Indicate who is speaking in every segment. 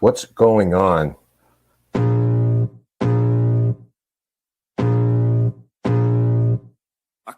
Speaker 1: What's going on?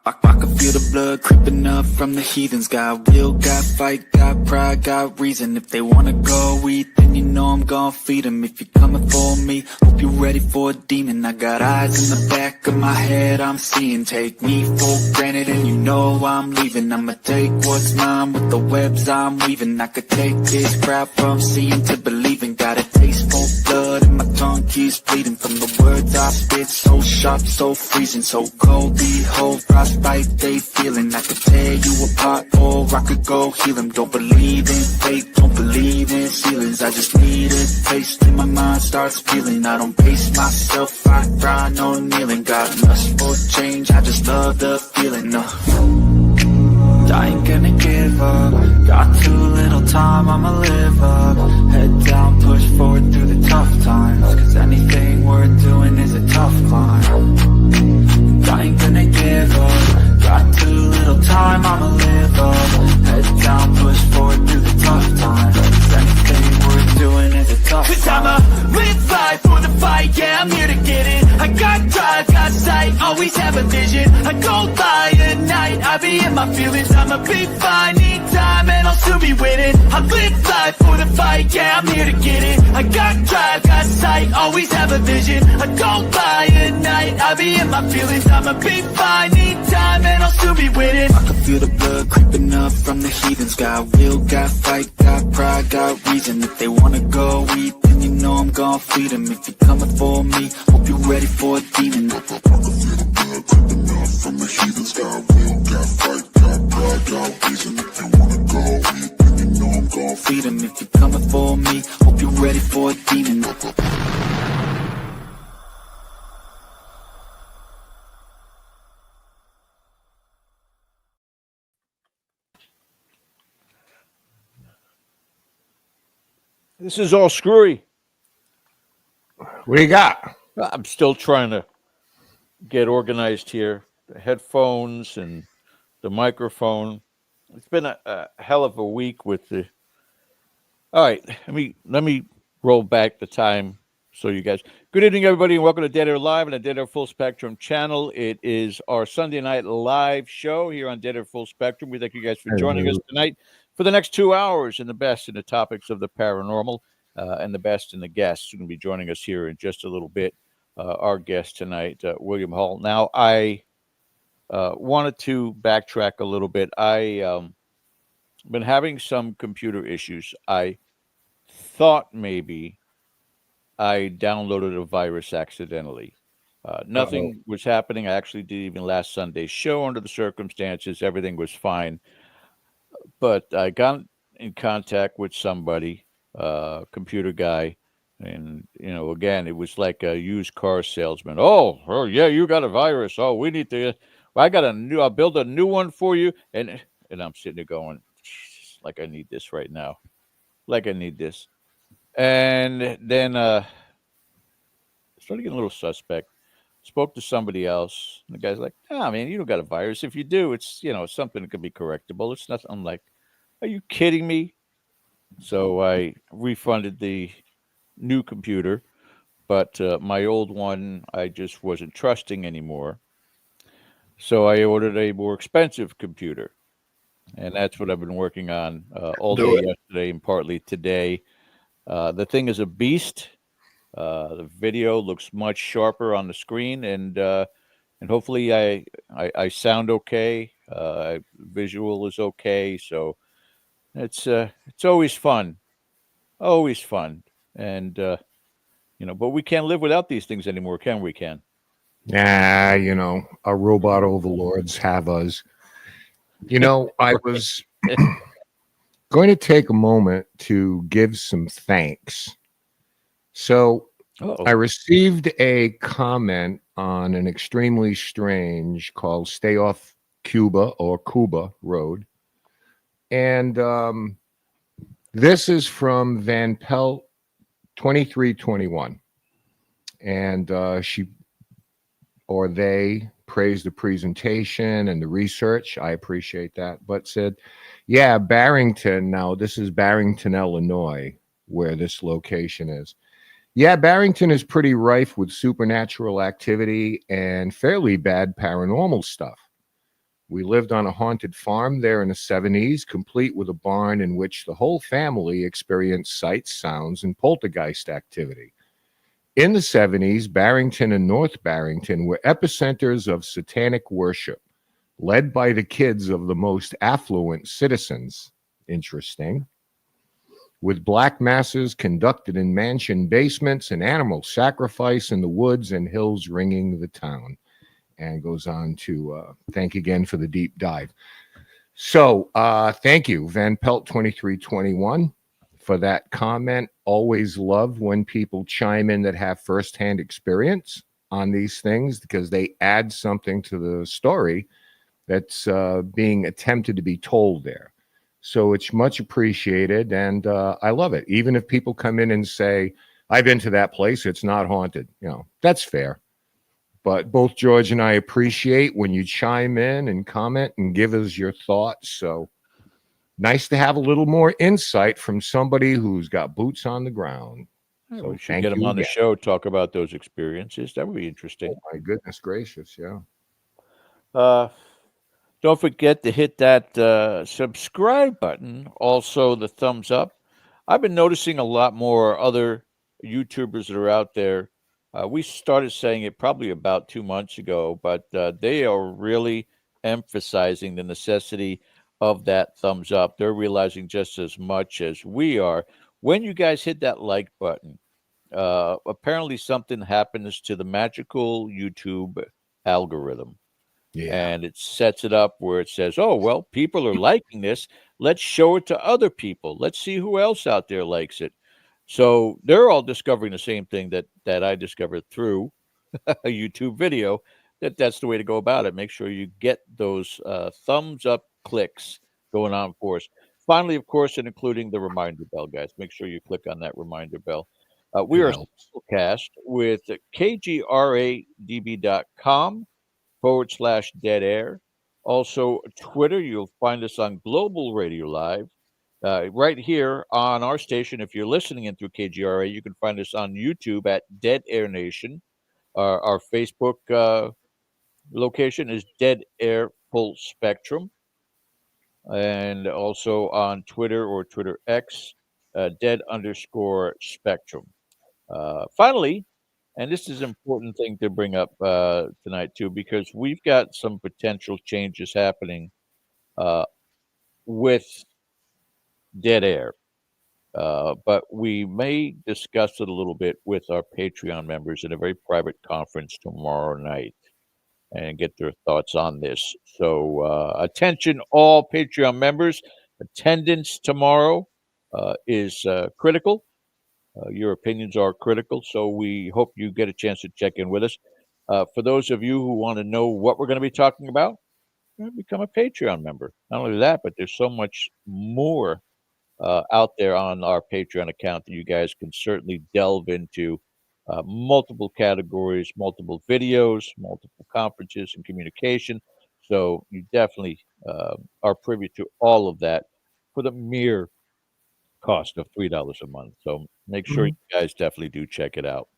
Speaker 2: I can feel the blood creeping up from the heathens. Got will, got fight, got pride, got reason. If they wanna go eat, then you know I'm gonna feed them. If you're coming for me, hope you're ready for a demon. I got eyes in the back of my head, I'm seeing. Take me for granted and you know I'm leaving. I'ma take what's mine with the webs I'm weaving. I could take this crowd from seeing to believing. Got a taste for blood and my tongue keeps bleeding. From the words I spit, so sharp, so freezing. So cold, behold, frostbite they feeling. I could tear you apart or I could go heal them. Don't believe in fate, don't believe in ceilings. I just need a taste and my mind starts feeling. I don't pace myself, I grind on kneeling. Got lust for change, I just love the feeling. I ain't gonna give up. Got too little time, I'ma live up. Head down, push forward through the tough times. Cause anything worth doing is a tough climb. I ain't gonna give up. Got too little time, I'ma live up. Head down, push forward through the tough times. Cause anything worth doing is a tough climb. Cause I'ma live life for the fight, yeah, I'm here to get it. I got drive, got sight, always have a vision. I go by at night, I be in my feelings. I'ma be fine, need time, and I'll soon be winning. I live life for the fight, yeah, I'm here to get it. I got drive, got sight, always have a vision. I go by at night, I be in my feelings. I'ma be fine, need time, and I'll soon be winning. I can feel the blood creeping up from the heathens. Got will, got fight, got pride, got reason. If they wanna go eat, then you know I'm gonna feed them. If you're coming for me, hope you're ready for a demon. I can feel the blood creeping up from the heathens. Got will, got fight, got pride, got reason. If you wanna go eat, then you know I'm gonna feed them. If you're coming for me, hope you're ready for a demon.
Speaker 3: This is all screwy.
Speaker 1: What do you got?
Speaker 3: I'm still trying to get organized here. The headphones and the microphone. It's been a hell of a week with the. All right, let me roll back the time so you guys. Good evening, everybody, and welcome to Dead Air Live on the Dead Air Full Spectrum channel. It is our Sunday night live show here on Dead Air Full Spectrum. We thank you guys for joining us tonight for the next 2 hours and the best in the topics of the paranormal and the best in the guests who will be joining us here in just a little bit. Our guest tonight, William Hall. Now, I wanted to backtrack a little bit. I been having some computer issues. I thought maybe I downloaded a virus accidentally. Nothing was happening. I actually did even last Sunday's show under the circumstances. Everything was fine. But I got in contact with somebody, computer guy, and, you know, again, it was like a used car salesman. Oh, yeah, you got a virus. Oh, we need to, I'll build a new one for you. And I'm sitting there going, like, I need this right now. Like, I need this. And then started getting a little suspect. Spoke to somebody else. And the guy's like, man, you don't got a virus. If you do, it's, something that can be correctable. It's nothing. I'm like, are you kidding me? So I refunded the new computer, but my old one, I just wasn't trusting anymore. So I ordered a more expensive computer. And that's what I've been working on all day yesterday and partly today. The thing is a beast. The video looks much sharper on the screen, and hopefully I sound okay. Visual is okay, so it's always fun, and but we can't live without these things anymore, can we? Ken?
Speaker 1: Nah, our robot overlords have us. I was going to take a moment to give some thanks. So I received a comment on an extremely strange called Stay Off Cuba or Cuba Road. And this is from Van Pelt 2321. And they praised the presentation and the research. I appreciate that. But said, yeah, Barrington. Now, this is Barington, Illinois, where this location is. Yeah, Barrington is pretty rife with supernatural activity and fairly bad paranormal stuff. We lived on a haunted farm there in the 70s, complete with a barn in which the whole family experienced sights, sounds, and poltergeist activity. In the 70s, Barrington and North Barrington were epicenters of satanic worship, led by the kids of the most affluent citizens. Interesting. With black masses conducted in mansion basements and animal sacrifice in the woods and hills ringing the town. And goes on to thank again for the deep dive. So thank you, Van Pelt 2321, for that comment. Always love when people chime in that have firsthand experience on these things, because they add something to the story that's being attempted to be told there. So it's much appreciated, and I love it. Even if people come in and say, I've been to that place, it's not haunted. You know, that's fair. But both George and I appreciate when you chime in and comment and give us your thoughts. So nice to have a little more insight from somebody who's got boots on the ground.
Speaker 3: So we should get them on the show, talk about those experiences. That would be interesting.
Speaker 1: Oh, my goodness gracious, yeah.
Speaker 3: Don't forget to hit that subscribe button. Also, the thumbs up. I've been noticing a lot more other YouTubers that are out there. We started saying it probably about 2 months ago, but they are really emphasizing the necessity of that thumbs up. They're realizing just as much as we are. When you guys hit that like button, apparently something happens to the magical YouTube algorithm. Yeah. And it sets it up where it says, oh, well, people are liking this. Let's show it to other people. Let's see who else out there likes it. So they're all discovering the same thing that I discovered through a YouTube video, that's the way to go about it. Make sure you get those thumbs up clicks going on for us. Finally, of course, and including the reminder bell, guys. Make sure you click on that reminder bell. We are simulcast with kgradb.com/dead air. Also, Twitter, you'll find us on Global Radio Live. Right here on our station, if you're listening in through KGRA, you can find us on YouTube at Dead Air Nation. Our Facebook location is Dead Air Full Spectrum. And also on Twitter or Twitter X, Dead_Spectrum. Finally, and this is an important thing to bring up tonight, too, because we've got some potential changes happening with Dead Air. But we may discuss it a little bit with our Patreon members in a very private conference tomorrow night and get their thoughts on this. So attention, all Patreon members. Attendance tomorrow is critical. Your opinions are critical, so we hope you get a chance to check in with us. For those of you who want to know what we're going to be talking about, become a Patreon member. Not only that, but there's so much more out there on our Patreon account that you guys can certainly delve into. Multiple categories, multiple videos, multiple conferences and communication. So you definitely are privy to all of that for the mere cost of $3 a month. So make sure you guys definitely do check it out.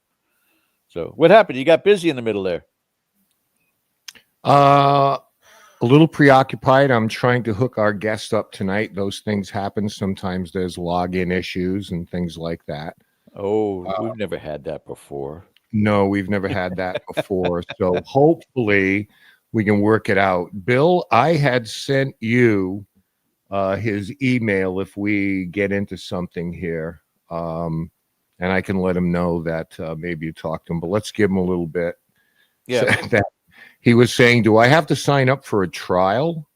Speaker 3: So what happened? You got busy in the middle there.
Speaker 1: A little preoccupied. I'm trying to hook our guest up tonight. Those things happen. Sometimes there's login issues and things like that.
Speaker 3: Oh, we've never had that before.
Speaker 1: No, we've never had that before. So hopefully we can work it out. Bill, I had sent you his email if we get into something here. And I can let him know that maybe you talked to him, but let's give him a little bit.
Speaker 3: Yeah.
Speaker 1: So that he was saying, do I have to sign up for a trial?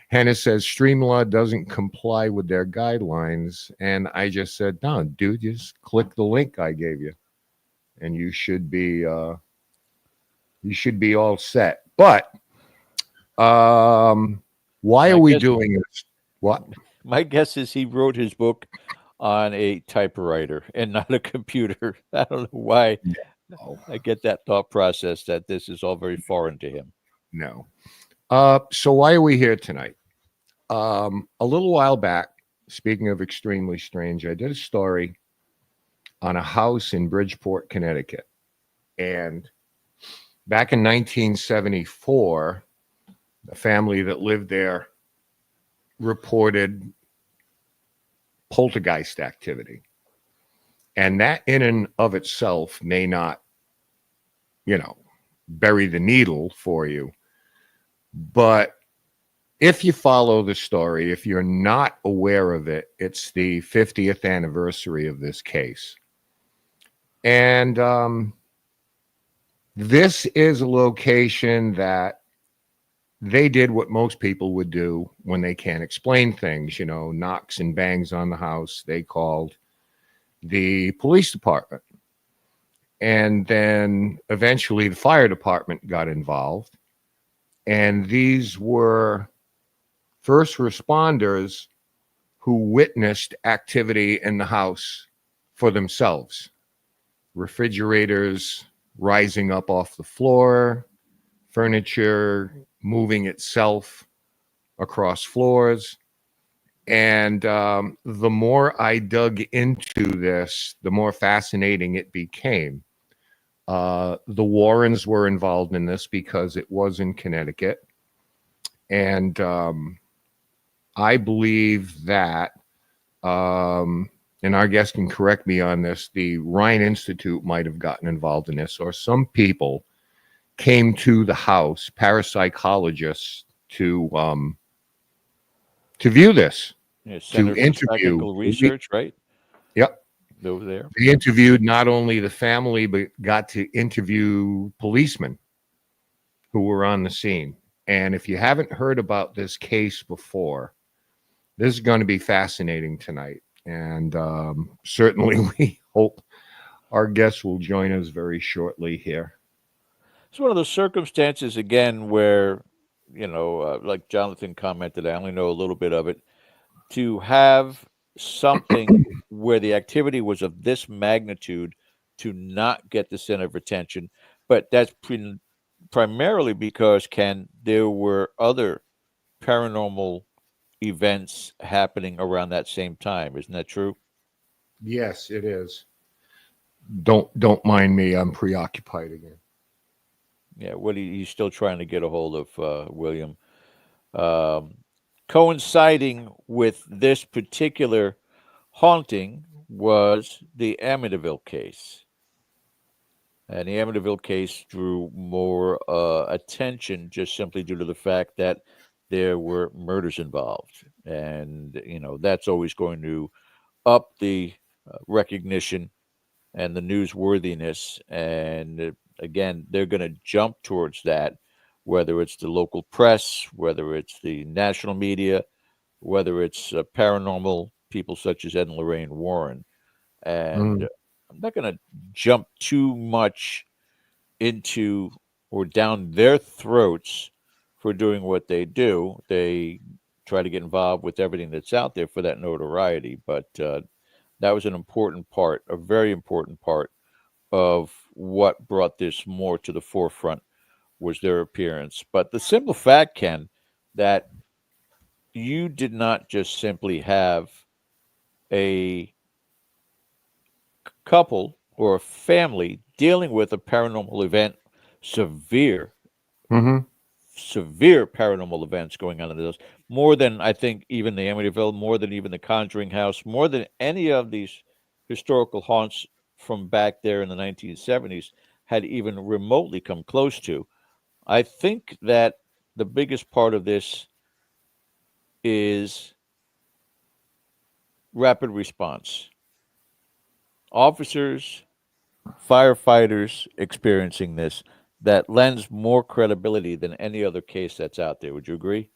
Speaker 1: Hannah says Streamlaw doesn't comply with their guidelines. And I just said, no, dude, just click the link I gave you. And you should be all set. But why are we doing this? What?
Speaker 3: My guess is he wrote his book on a typewriter and not a computer. I don't know why. No. I get that thought process that this is all very foreign to him.
Speaker 1: No. So why are we here tonight? A little while back, speaking of extremely strange, I did a story on a house in Bridgeport, Connecticut. And back in 1974, the family that lived there reported poltergeist activity. And that in and of itself may not, bury the needle for you. But if you follow the story, if you're not aware of it, it's the 50th anniversary of this case. And this is a location that they did what most people would do when they can't explain things, knocks and bangs on the house. They called the police department. And then eventually the fire department got involved. And these were first responders who witnessed activity in the house for themselves. Refrigerators rising up off the floor, furniture moving itself across floors. And the more I dug into this, the more fascinating it became. The Warrens were involved in this because it was in Connecticut. And I believe that, and our guest can correct me on this, the Rhine Institute might have gotten involved in this, or some people came to the house, parapsychologists, to view this,
Speaker 3: Center
Speaker 1: to
Speaker 3: for
Speaker 1: interview.
Speaker 3: Psychical Research, right?
Speaker 1: Yep.
Speaker 3: Over there.
Speaker 1: They interviewed not only the family, but got to interview policemen who were on the scene. And if you haven't heard about this case before, this is going to be fascinating tonight. And certainly we hope our guests will join us very shortly here.
Speaker 3: It's one of those circumstances, again, where, like Jonathan commented, I only know a little bit of it, to have something where the activity was of this magnitude to not get the center of attention. But that's primarily because, Ken, there were other paranormal events happening around that same time. Isn't that true?
Speaker 1: Yes, it is. Don't mind me. I'm preoccupied again.
Speaker 3: Yeah, what he's still trying to get a hold of, William. Coinciding with this particular haunting was the Amityville case. And the Amityville case drew more attention just simply due to the fact that there were murders involved. And, that's always going to up the recognition and the newsworthiness. And again, they're going to jump towards that, whether it's the local press, whether it's the national media, whether it's paranormal people such as Ed and Lorraine Warren. And I'm not going to jump too much into or down their throats for doing what they do. They try to get involved with everything that's out there for that notoriety. But that was an important part, a very important part of what brought this more to the forefront was their appearance. But the simple fact, Ken, that you did not just simply have a couple or a family dealing with a paranormal event, severe paranormal events going on in those, more than I think even the Amityville, more than even the Conjuring House, more than any of these historical haunts from back there in the 1970s had even remotely come close to. I think that the biggest part of this is rapid response. Officers, firefighters experiencing this, that lends more credibility than any other case that's out there. Would you agree?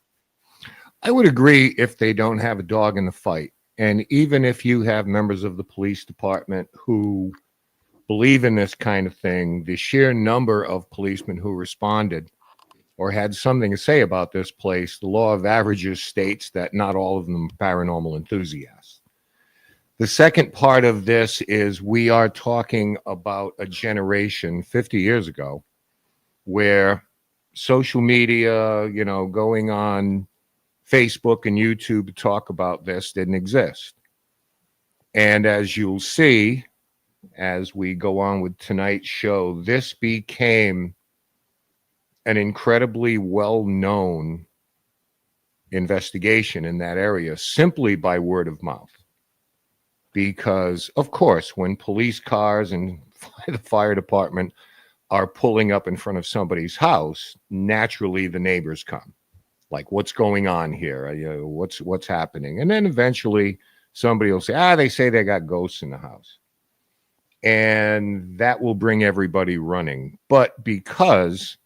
Speaker 1: I would agree if they don't have a dog in the fight. And even if you have members of the police department who believe in this kind of thing, the sheer number of policemen who responded or had something to say about this place, the law of averages states that not all of them are paranormal enthusiasts. The second part of this is we are talking about a generation 50 years ago where social media, going on Facebook and YouTube to talk about this didn't exist. And as you'll see, as we go on with tonight's show, this became an incredibly well-known investigation in that area simply by word of mouth. Because, of course, when police cars and the fire department are pulling up in front of somebody's house, naturally the neighbors come. Like, what's going on here? What's happening? And then eventually somebody will say, they say they got ghosts in the house. And that will bring everybody running. But because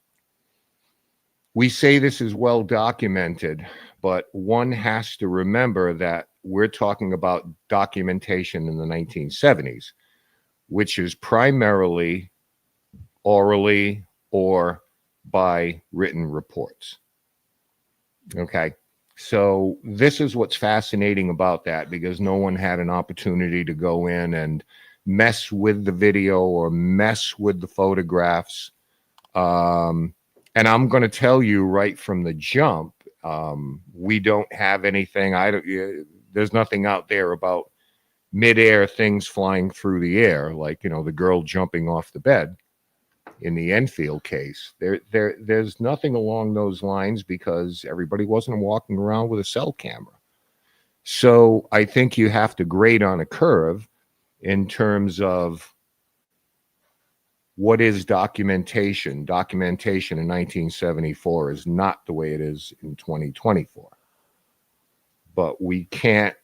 Speaker 1: we say this is well documented, but one has to remember that we're talking about documentation in the 1970s, which is primarily orally or by written reports. Okay. So this is what's fascinating about that, because no one had an opportunity to go in and mess with the video or mess with the photographs. And I'm going to tell you right from the jump, we don't have anything. There's nothing out there about midair things flying through the air, like, the girl jumping off the bed in the Enfield case. There's nothing along those lines, because everybody wasn't walking around with a cell camera. So I think you have to grade on a curve in terms of what is documentation. Documentation in 1974 is not the way it is in 2024. But we can't,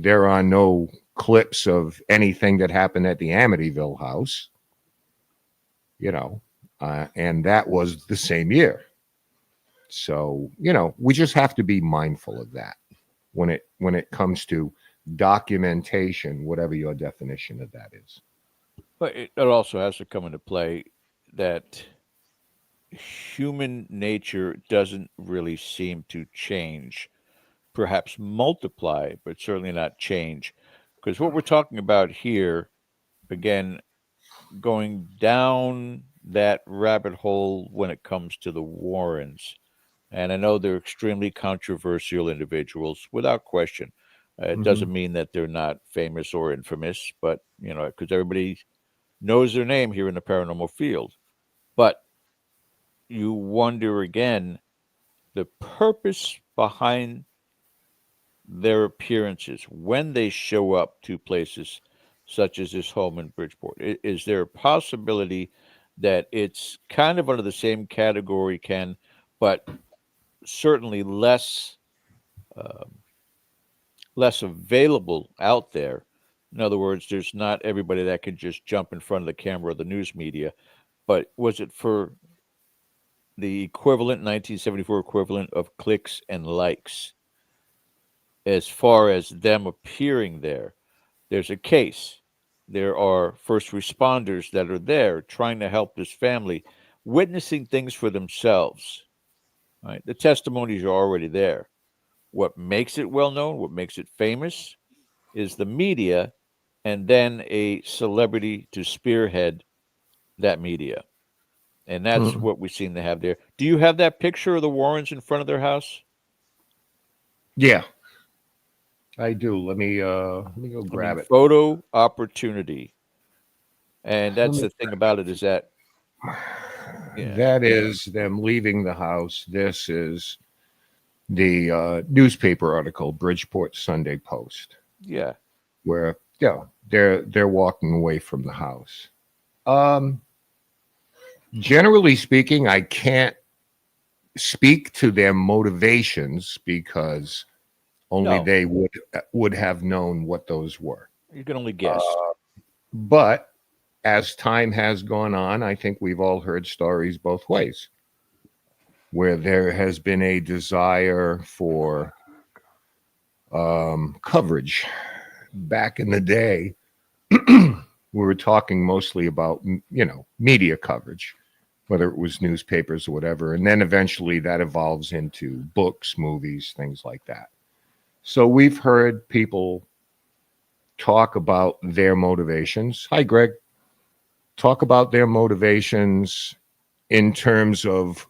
Speaker 1: there are no clips of anything that happened at the Amityville house. And that was the same year. So, we just have to be mindful of that when it comes to documentation, whatever your definition of that is.
Speaker 3: But it also has to come into play that human nature doesn't really seem to change, perhaps multiply, but certainly not change. Because what we're talking about here, again, going down that rabbit hole when it comes to the Warrens. And I know they're extremely controversial individuals, without question. It doesn't mean that they're not famous or infamous, but, because everybody knows their name here in the paranormal field. But you wonder again, the purpose behind their appearances when they show up to places such as this home in Bridgeport. Is there a possibility that it's kind of under the same category, Ken, but certainly less available out there? In other words, there's not everybody that can just jump in front of the camera or the news media. But was it for the equivalent, 1974 equivalent of clicks and likes? As far as them appearing there, there's a case. There are first responders that are there trying to help this family, witnessing things for themselves. Right? The testimonies are already there. What makes it well known, what makes it famous, is the media, and then a celebrity to spearhead that media. And that's what we seem to have there. Do you have that picture of the Warrens in front of their house?
Speaker 1: Yeah, I do. Let me go grab it.
Speaker 3: Photo opportunity. And that's the thing about it, is that
Speaker 1: that is them leaving the house. This is the newspaper article, Bridgeport Sunday Post.
Speaker 3: Yeah.
Speaker 1: Where they're walking away from the house. Generally speaking, I can't speak to their motivations, because only they would have known what those were.
Speaker 3: You can only guess.
Speaker 1: But as time has gone on, I think we've all heard stories both ways, where there has been a desire for coverage. Back in the day, we were talking mostly about, media coverage, whether it was newspapers or whatever. And then eventually that evolves into books, movies, things like that. So we've heard people talk about their motivations. Hi, Greg. Talk about their motivations in terms of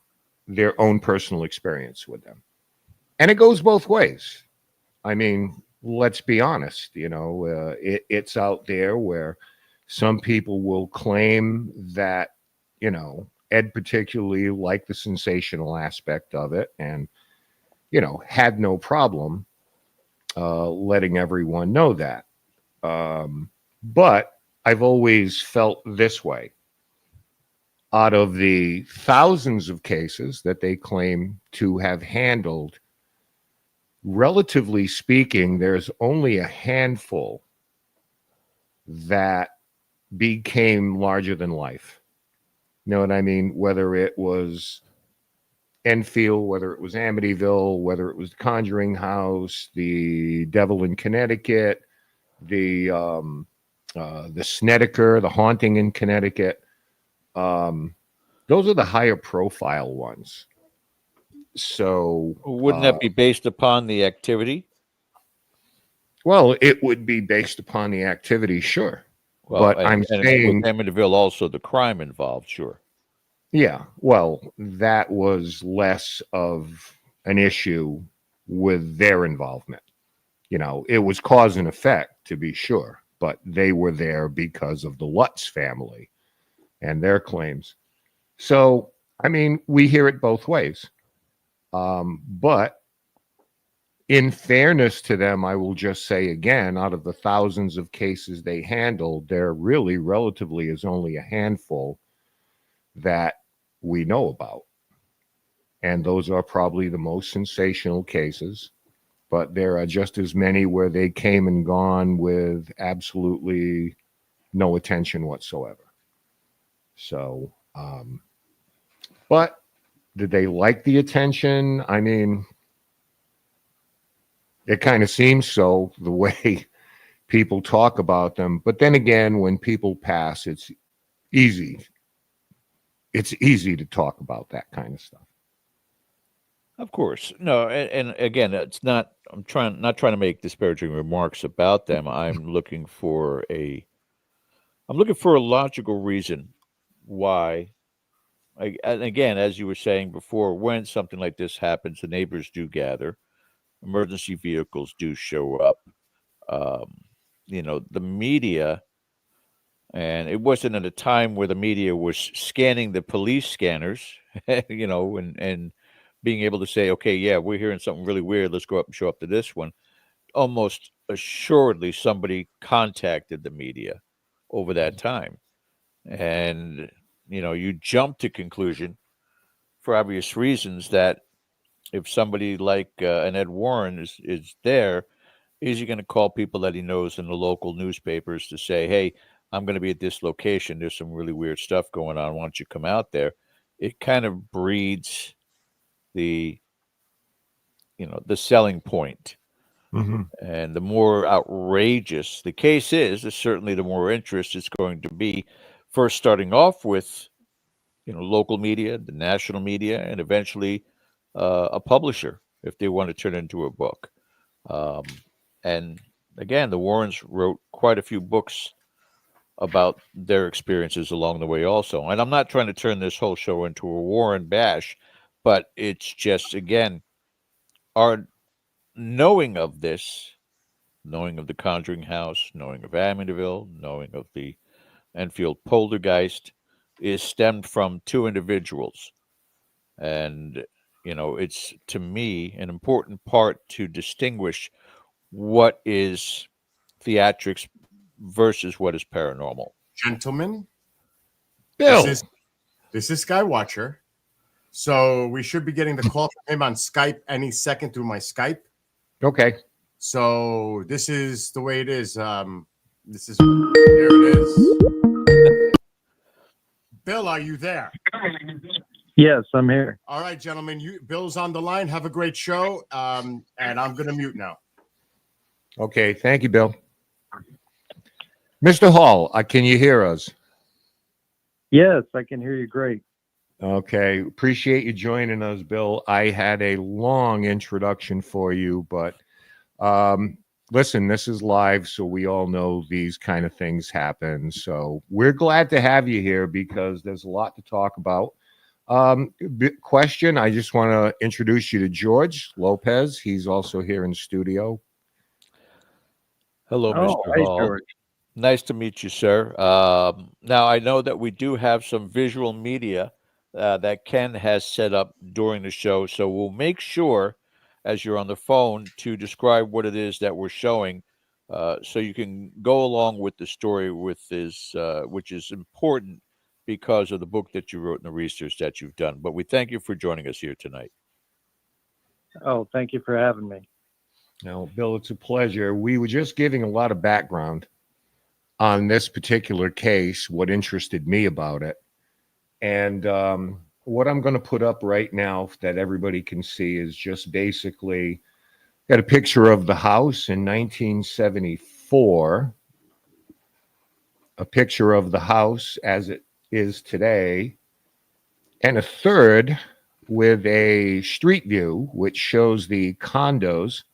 Speaker 1: their own personal experience with them. And it goes both ways. I mean, let's be honest, it's out there where some people will claim that, Ed particularly liked the sensational aspect of it and, had no problem letting everyone know that. But I've always felt this way. Out of the thousands of cases that they claim to have handled, relatively speaking, there's only a handful that became larger than life. You know what I mean? Whether it was Enfield, whether it was Amityville, whether it was the Conjuring House, the Devil in Connecticut, the Snedeker, the Haunting in Connecticut. Those are the higher profile ones. So
Speaker 3: wouldn't that be based upon the activity?
Speaker 1: Well, it would be based upon the activity, sure.
Speaker 3: Well,
Speaker 1: but I'm saying
Speaker 3: with Amityville also the crime involved, sure.
Speaker 1: Yeah, well, that was less of an issue with their involvement. It was cause and effect, to be sure, but they were there because of the Lutz family and their claims. So, I mean, we hear it both ways. But in fairness to them, I will just say again, out of the thousands of cases they handled, there really relatively is only a handful that we know about. And those are probably the most sensational cases, but there are just as many where they came and gone with absolutely no attention whatsoever. So, but did they like the attention? I mean, it kind of seems so, the way people talk about them. But then again, when people pass, it's easy. It's easy to talk about that kind of stuff.
Speaker 3: Of course. No, and again, it's not I'm not trying to make disparaging remarks about them. I'm looking for a logical reason why. And again, as you were saying before, when something like this happens, the neighbors do gather, emergency vehicles do show up. The media, and it wasn't at a time where the media was scanning the police scanners, and being able to say, okay, yeah, we're hearing something really weird. Let's go up and show up to this one. Almost assuredly, somebody contacted the media over that time. And, you jump to conclusion for obvious reasons that if somebody like an Ed Warren is there, is he going to call people that he knows in the local newspapers to say, hey, I'm going to be at this location. There's some really weird stuff going on. Why don't you come out there? It kind of breeds the selling point.
Speaker 1: Mm-hmm.
Speaker 3: And the more outrageous the case is certainly the more interest it's going to be. First, starting off with, local media, the national media, and eventually a publisher if they want to turn it into a book. And again, the Warrens wrote quite a few books about their experiences along the way also. And I'm not trying to turn this whole show into a Warren bash, but it's just, again, our knowing of this, knowing of the Conjuring House, knowing of Amityville, knowing of the Enfield poltergeist is stemmed from two individuals. And, it's, to me, an important part to distinguish what is theatrics versus what is paranormal.
Speaker 4: Gentlemen,
Speaker 1: Bill,
Speaker 4: this is Skywatcher. So we should be getting the call from him on Skype any second through my Skype.
Speaker 1: okay.
Speaker 4: So this is the way it is. There it is. Bill, are you there?
Speaker 5: Yes, I'm here.
Speaker 4: All right, gentlemen. Bill's on the line. Have a great show. And I'm going to mute now.
Speaker 1: Okay, thank you, Bill. Mr. Hall, can you hear us?
Speaker 5: Yes, I can hear you great.
Speaker 1: Okay, appreciate you joining us, Bill. I had a long introduction for you, but listen, this is live, so we all know these kind of things happen. So we're glad to have you here because there's a lot to talk about. Question. I just want to introduce you to George Lopez. He's also here in studio.
Speaker 3: Hello,
Speaker 5: Oh,
Speaker 3: Mr.
Speaker 5: hi,
Speaker 3: Hall.
Speaker 5: George.
Speaker 3: Nice to meet you, sir. Now, I know that we do have some visual media that Ken has set up during the show, so we'll make sure, as you're on the phone, to describe what it is that we're showing, so you can go along with the story with this, which is important because of the book that you wrote and the research that you've done. But we thank you for joining us here tonight.
Speaker 5: Oh, thank you for having me.
Speaker 1: Now, Bill, it's a pleasure. We were just giving a lot of background on this particular case, what interested me about it. And what I'm going to put up right now that everybody can see is just basically got a picture of the house in 1974, a picture of the house as it is today, and a third with a street view, which shows the condos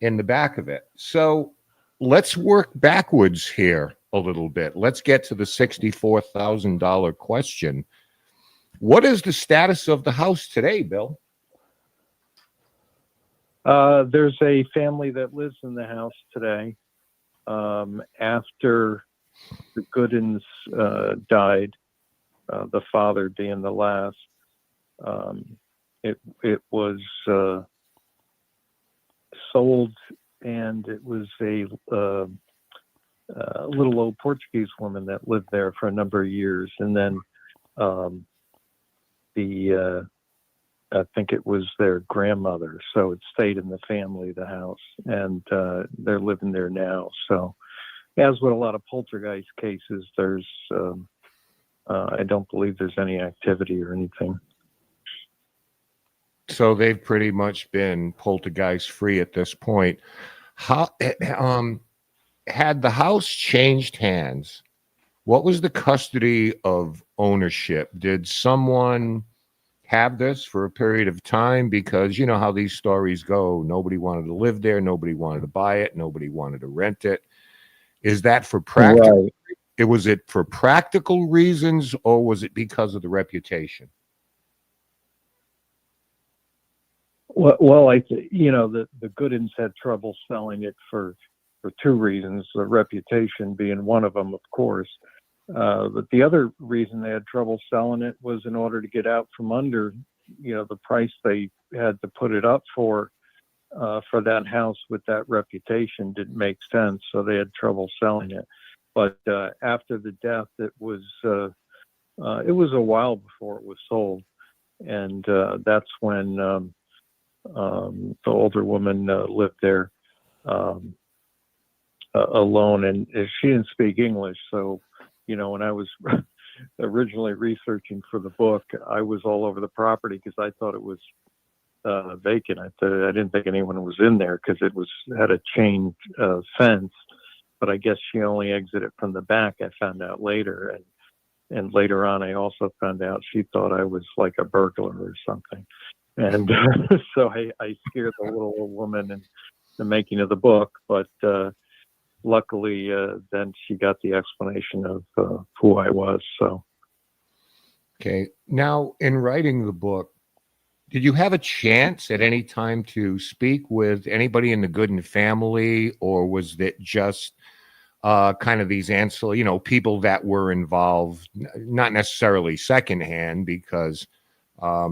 Speaker 1: in the back of it. So let's work backwards here a little bit. Let's get to the $64,000 question. What is the status of the house today, Bill?
Speaker 5: There's a family that lives in the house today. After the Goodens died, the father being the last, it was sold, and it was a little old Portuguese woman that lived there for a number of years, and then I think it was their grandmother, so it stayed in the family, the house, and they're living there now. So, as with a lot of poltergeist cases, there's I don't believe there's any activity or anything.
Speaker 1: So they've pretty much been poltergeist free at this point. How had the house changed hands? What was the custody of ownership? Did someone have this for a period of time? Because you know how these stories go. Nobody wanted to live there. Nobody wanted to buy it. Nobody wanted to rent it. Is that for practical?
Speaker 5: Right.
Speaker 1: Was it for practical reasons, or was it because of the reputation?
Speaker 5: Well, the Goodens had trouble selling it for two reasons, the reputation being one of them, of course. But the other reason they had trouble selling it was in order to get out from under, the price they had to put it up for that house with that reputation didn't make sense. So they had trouble selling it. But after the death, it was a while before it was sold. And that's when the older woman lived there alone, and she didn't speak English. So, when I was originally researching for the book, I was all over the property because I thought it was vacant. I didn't think anyone was in there because it had a chain fence, but I guess she only exited from the back. I found out later, and later on, I also found out she thought I was like a burglar or something. And so I scared the little old woman in the making of the book, but luckily then she got the explanation of who I was. So,
Speaker 1: okay. Now, in writing the book, did you have a chance at any time to speak with anybody in the Gooden family, or was it just kind of these ancillary, people that were involved, not necessarily secondhand, because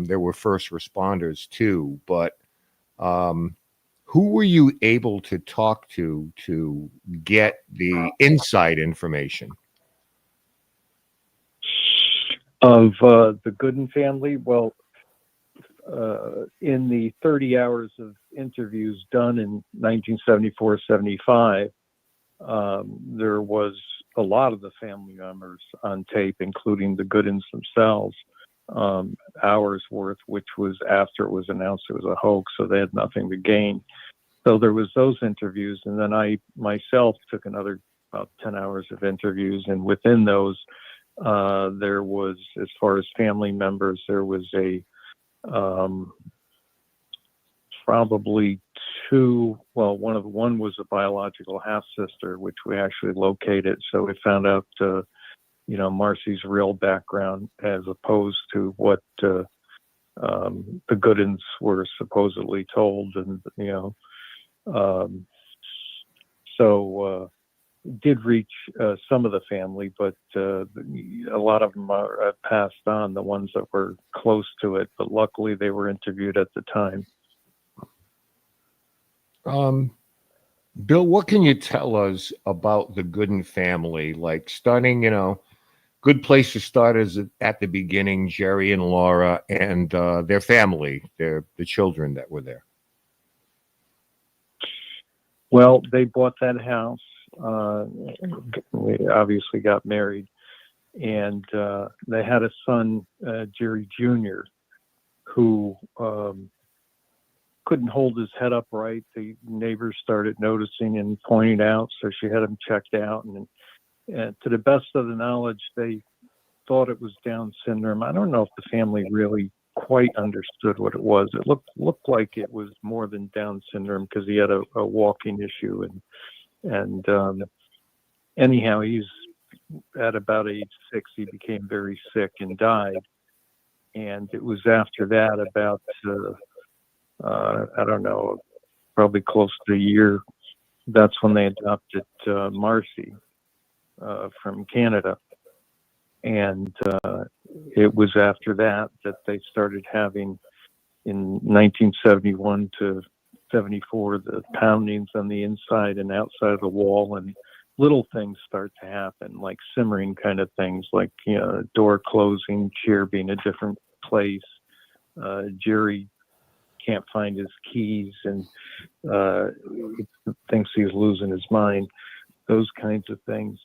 Speaker 1: there were first responders too, but who were you able to talk to get the inside information?
Speaker 5: Of the Gooden family, well, in the 30 hours of interviews done in 1974-75, there was a lot of the family members on tape, including the Goodens themselves. Hours worth, which was after it was announced it was a hoax, so they had nothing to gain. So there was those interviews, and then I myself took another about 10 hours of interviews, and within those, there was, as far as family members, there was probably two. Well, one was a biological half sister, which we actually located. So we found out Marcy's real background as opposed to what the Goodens were supposedly told, and so did reach some of the family, but a lot of them are passed on, the ones that were close to it, but luckily they were interviewed at the time.
Speaker 1: Bill, what can you tell us about the Gooden family? Like, starting, good place to start is at the beginning, Jerry and Laura and their family, the children that were there.
Speaker 5: Well, they bought that house. We obviously got married, and they had a son, Jerry Jr., who couldn't hold his head up right. The neighbors started noticing and pointing out, so she had him checked out. And to the best of the knowledge, they thought it was Down syndrome. I don't know if the family really quite understood what it was. It looked like it was more than Down syndrome because he had a walking issue, and anyhow, he's at about age 6, he became very sick and died. And it was after that, about I don't know, probably close to a year, that's when they adopted Marcy from Canada. And it was after that they started having, in 1971 to 74, the poundings on the inside and outside of the wall, and little things start to happen, like simmering kind of things, like door closing, chair being a different place. Jerry can't find his keys and thinks he's losing his mind. Those kinds of things.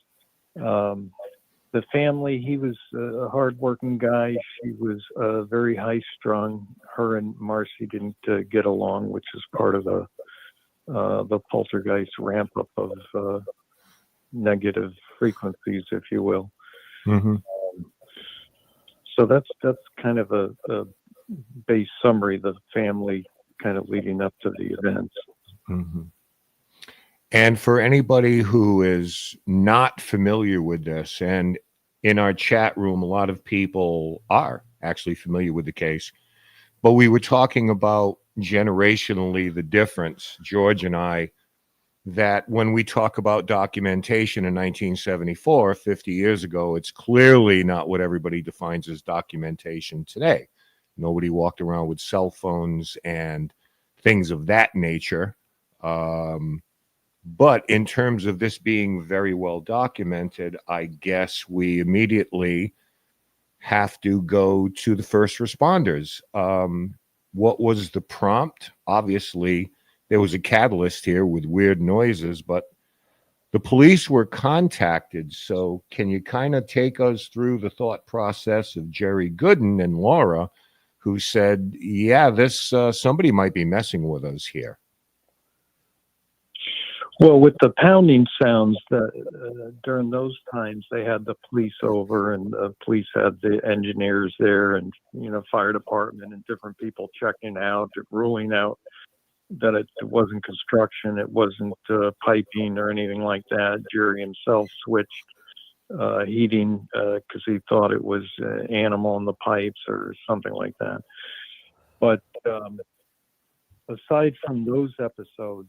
Speaker 5: The family, he was a hardworking guy. She was very high-strung. Her and Marcy didn't get along, which is part of the poltergeist ramp-up of negative frequencies, if you will.
Speaker 1: Mm-hmm.
Speaker 5: So that's kind of a base summary of the family kind of leading up to the events.
Speaker 1: Mm-hmm. And for anybody who is not familiar with this, and in our chat room, a lot of people are actually familiar with the case, but we were talking about generationally the difference, George and I, that when we talk about documentation in 1974, 50 years ago, it's clearly not what everybody defines as documentation today. Nobody walked around with cell phones and things of that nature. But in terms of this being very well documented, I guess we immediately have to go to the first responders. What was the prompt? Obviously, there was a catalyst here with weird noises, but the police were contacted. So can you kind of take us through the thought process of Jerry Gooden and Laura, who said, yeah, this somebody might be messing with us here?
Speaker 5: Well, with the pounding sounds, during those times, they had the police over, and the police had the engineers there, and fire department and different people checking out, ruling out that it wasn't construction, it wasn't piping or anything like that. Jerry himself switched heating because he thought it was animal in the pipes or something like that. But aside from those episodes,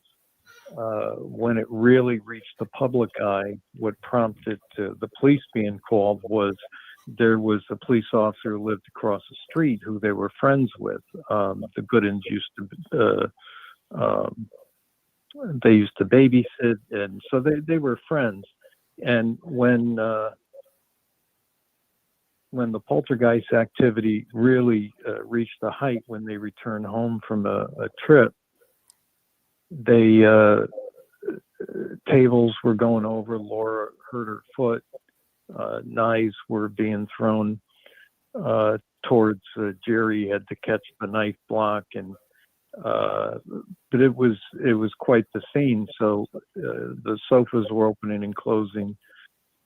Speaker 5: when it really reached the public eye, what prompted the police being called was there was a police officer who lived across the street who they were friends with. The Goodens used to they used to babysit, and so they were friends. And when the poltergeist activity really reached the height, when they returned home from a trip, they tables were going over. Laura hurt her foot. Knives were being thrown towards Jerry. Had to catch the knife block, and but it was quite the scene. So the sofas were opening and closing,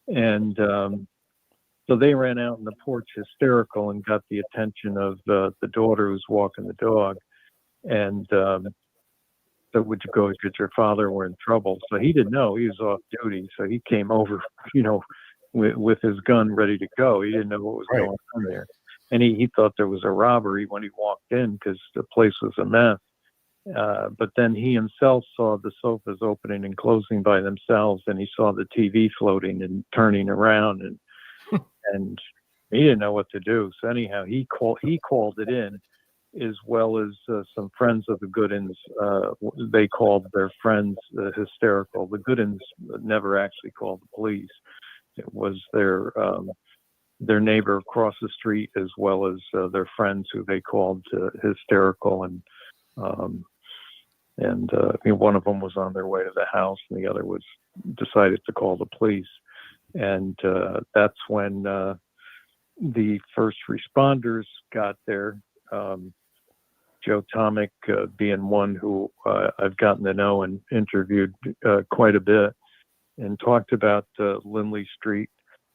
Speaker 5: and so they ran out on the porch hysterical and got the attention of the daughter who's walking the dog, and so would you go get your father? We're in trouble. So he didn't know, he was off duty. So he came over, with his gun ready to go. He didn't know what was going on there. And he thought there was a robbery when he walked in because the place was a mess. But then he himself saw the sofas opening and closing by themselves, and he saw the TV floating and turning around, and he didn't know what to do. So anyhow, he called it in, as well as some friends of the Goodens. They called their friends hysterical. The Goodens never actually called the police. It was their neighbor across the street, as well as their friends, who they called hysterical, and one of them was on their way to the house, and the other was decided to call the police. And that's when the first responders got there. Joe Tomic being one who I've gotten to know and interviewed quite a bit, and talked about Lindley Street.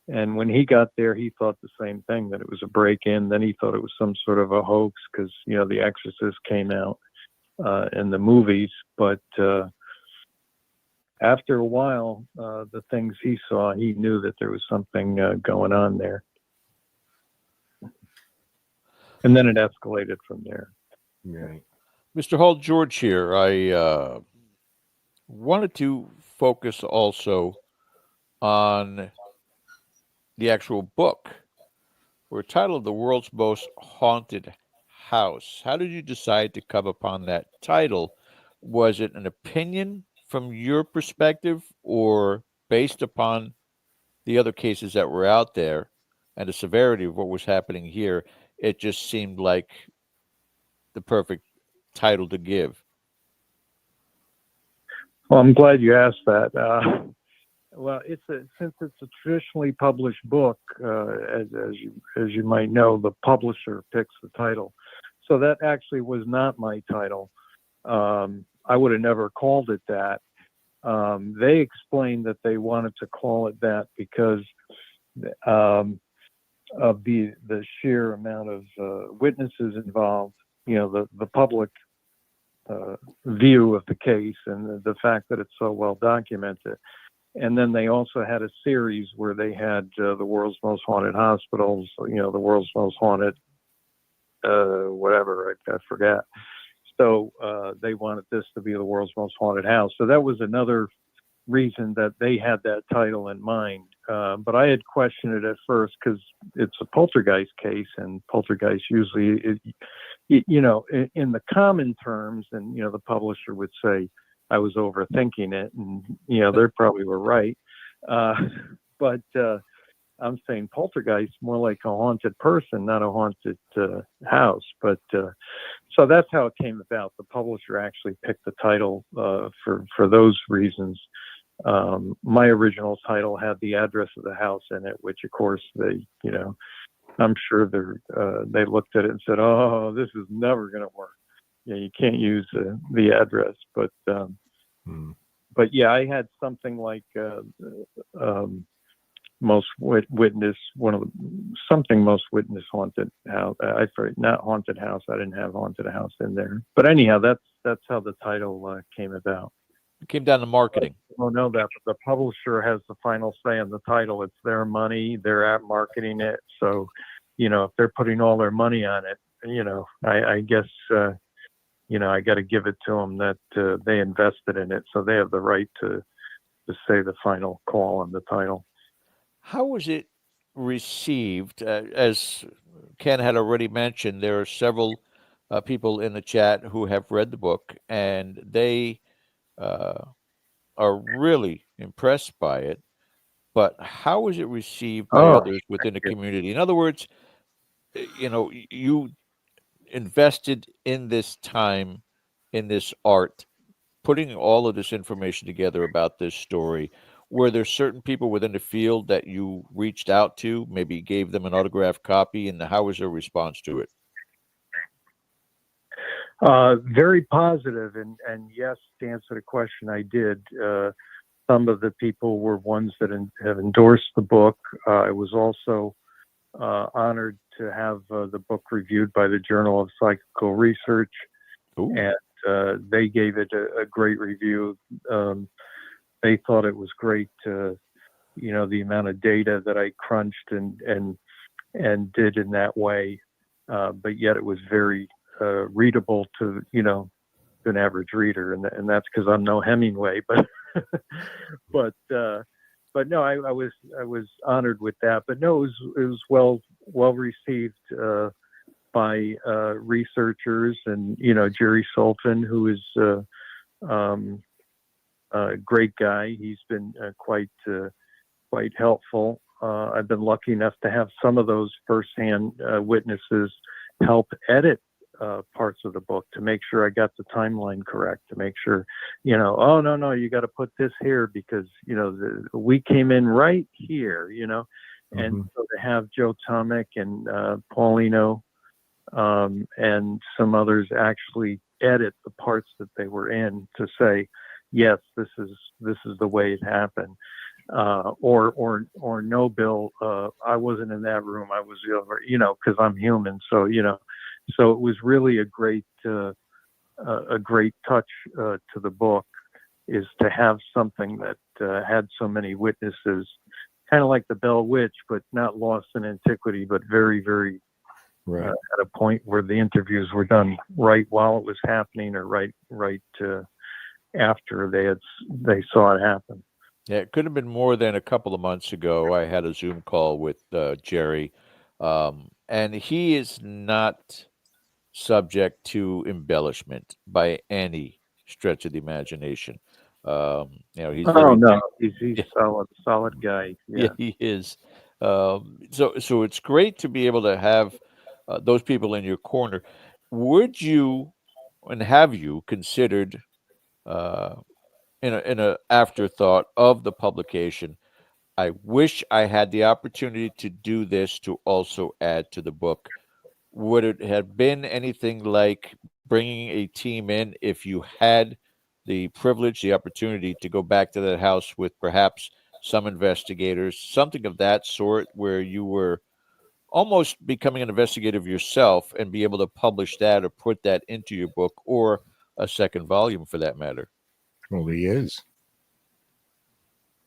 Speaker 5: And when he got there, he thought the same thing, that it was a break-in. Then he thought it was some sort of a hoax because, The Exorcist came out in the movies. But after a while, the things he saw, he knew that there was something going on there. And then it escalated from there.
Speaker 1: Right.
Speaker 3: Mr. Hall George here. I wanted to focus also on the actual book. We're titled The World's Most Haunted House. How did you decide to come upon that title? Was it an opinion from your perspective, or based upon the other cases that were out there and the severity of what was happening here, it just seemed like the perfect title to give?
Speaker 5: Well, I'm glad you asked that. Well, since it's a traditionally published book, as you might know, the publisher picks the title. So that actually was not my title. I would have never called it that. They explained that they wanted to call it that because of the sheer amount of witnesses involved, the public view of the case, and the fact that it's so well documented. And then they also had a series where they had the world's most haunted hospitals, the world's most haunted whatever, I forget. So they wanted this to be the world's most haunted house. So that was another reason that they had that title in mind. But I had questioned it at first because it's a poltergeist case, and poltergeist usually, in the common terms, and, the publisher would say I was overthinking it, and, they probably were right. But I'm saying poltergeist, more like a haunted person, not a haunted house. But so that's how it came about. The publisher actually picked the title for those reasons. My original title had the address of the house in it, which of course they, I'm sure they looked at it and said, "Oh, this is never going to work. You can't use the address." But yeah, I had something like most witness haunted house. Not haunted house. I didn't have haunted house in there. But anyhow, that's how the title came about.
Speaker 3: It came down to marketing.
Speaker 5: I don't know that, but the publisher has the final say on the title. It's their money. They're at marketing it. So, if they're putting all their money on it, I guess, I got to give it to them that they invested in it. So they have the right to say the final call on the title.
Speaker 3: How was it received? As Ken had already mentioned, there are several people in the chat who have read the book, and they are really impressed by it. But how was it received by others within the community? In other words, you invested in this time, in this art, putting all of this information together about this story. Were there certain people within the field that you reached out to, maybe gave them an autographed copy, and how was their response to it?
Speaker 5: Very positive, and yes, to answer the question, I did. Some of the people were ones that have endorsed the book. I was also honored to have the book reviewed by the Journal of Psychical Research.
Speaker 3: Ooh.
Speaker 5: And they gave it a great review. They thought it was great the amount of data that I crunched and did in that way, but yet it was very readable to an average reader, and that's because I'm no Hemingway, but but no, I was honored with that. But no, it was well received by researchers, and Jerry Sultan, who is a great guy. He's been quite helpful. I've been lucky enough to have some of those firsthand witnesses help edit parts of the book to make sure I got the timeline correct, to make sure, oh, no, you got to put this here because, we came in right here, and so to have Joe Tomek and Paulino and some others actually edit the parts that they were in to say, yes, this is the way it happened. Or no, Bill, I wasn't in that room. I was over, because I'm human. So, so it was really a great touch to the book, is to have something that had so many witnesses, kind of like the Bell Witch, but not lost in antiquity, but very, very
Speaker 1: Right.
Speaker 5: At a point where the interviews were done right while it was happening, or right after they saw it happen.
Speaker 3: Yeah, it could have been more than a couple of months ago. I had a Zoom call with Jerry, and he is not subject to embellishment by any stretch of the imagination. He's
Speaker 5: he's solid guy. Yeah,
Speaker 3: he is. So it's great to be able to have those people in your corner. Would you, and have you considered, in a afterthought of the publication, I wish I had the opportunity to do this to also add to the book? Would it have been anything like bringing a team in, if you had the privilege, the opportunity to go back to that house with perhaps some investigators, something of that sort, where you were almost becoming an investigator yourself and be able to publish that or put that into your book, or a second volume for that matter?
Speaker 1: Well, he is.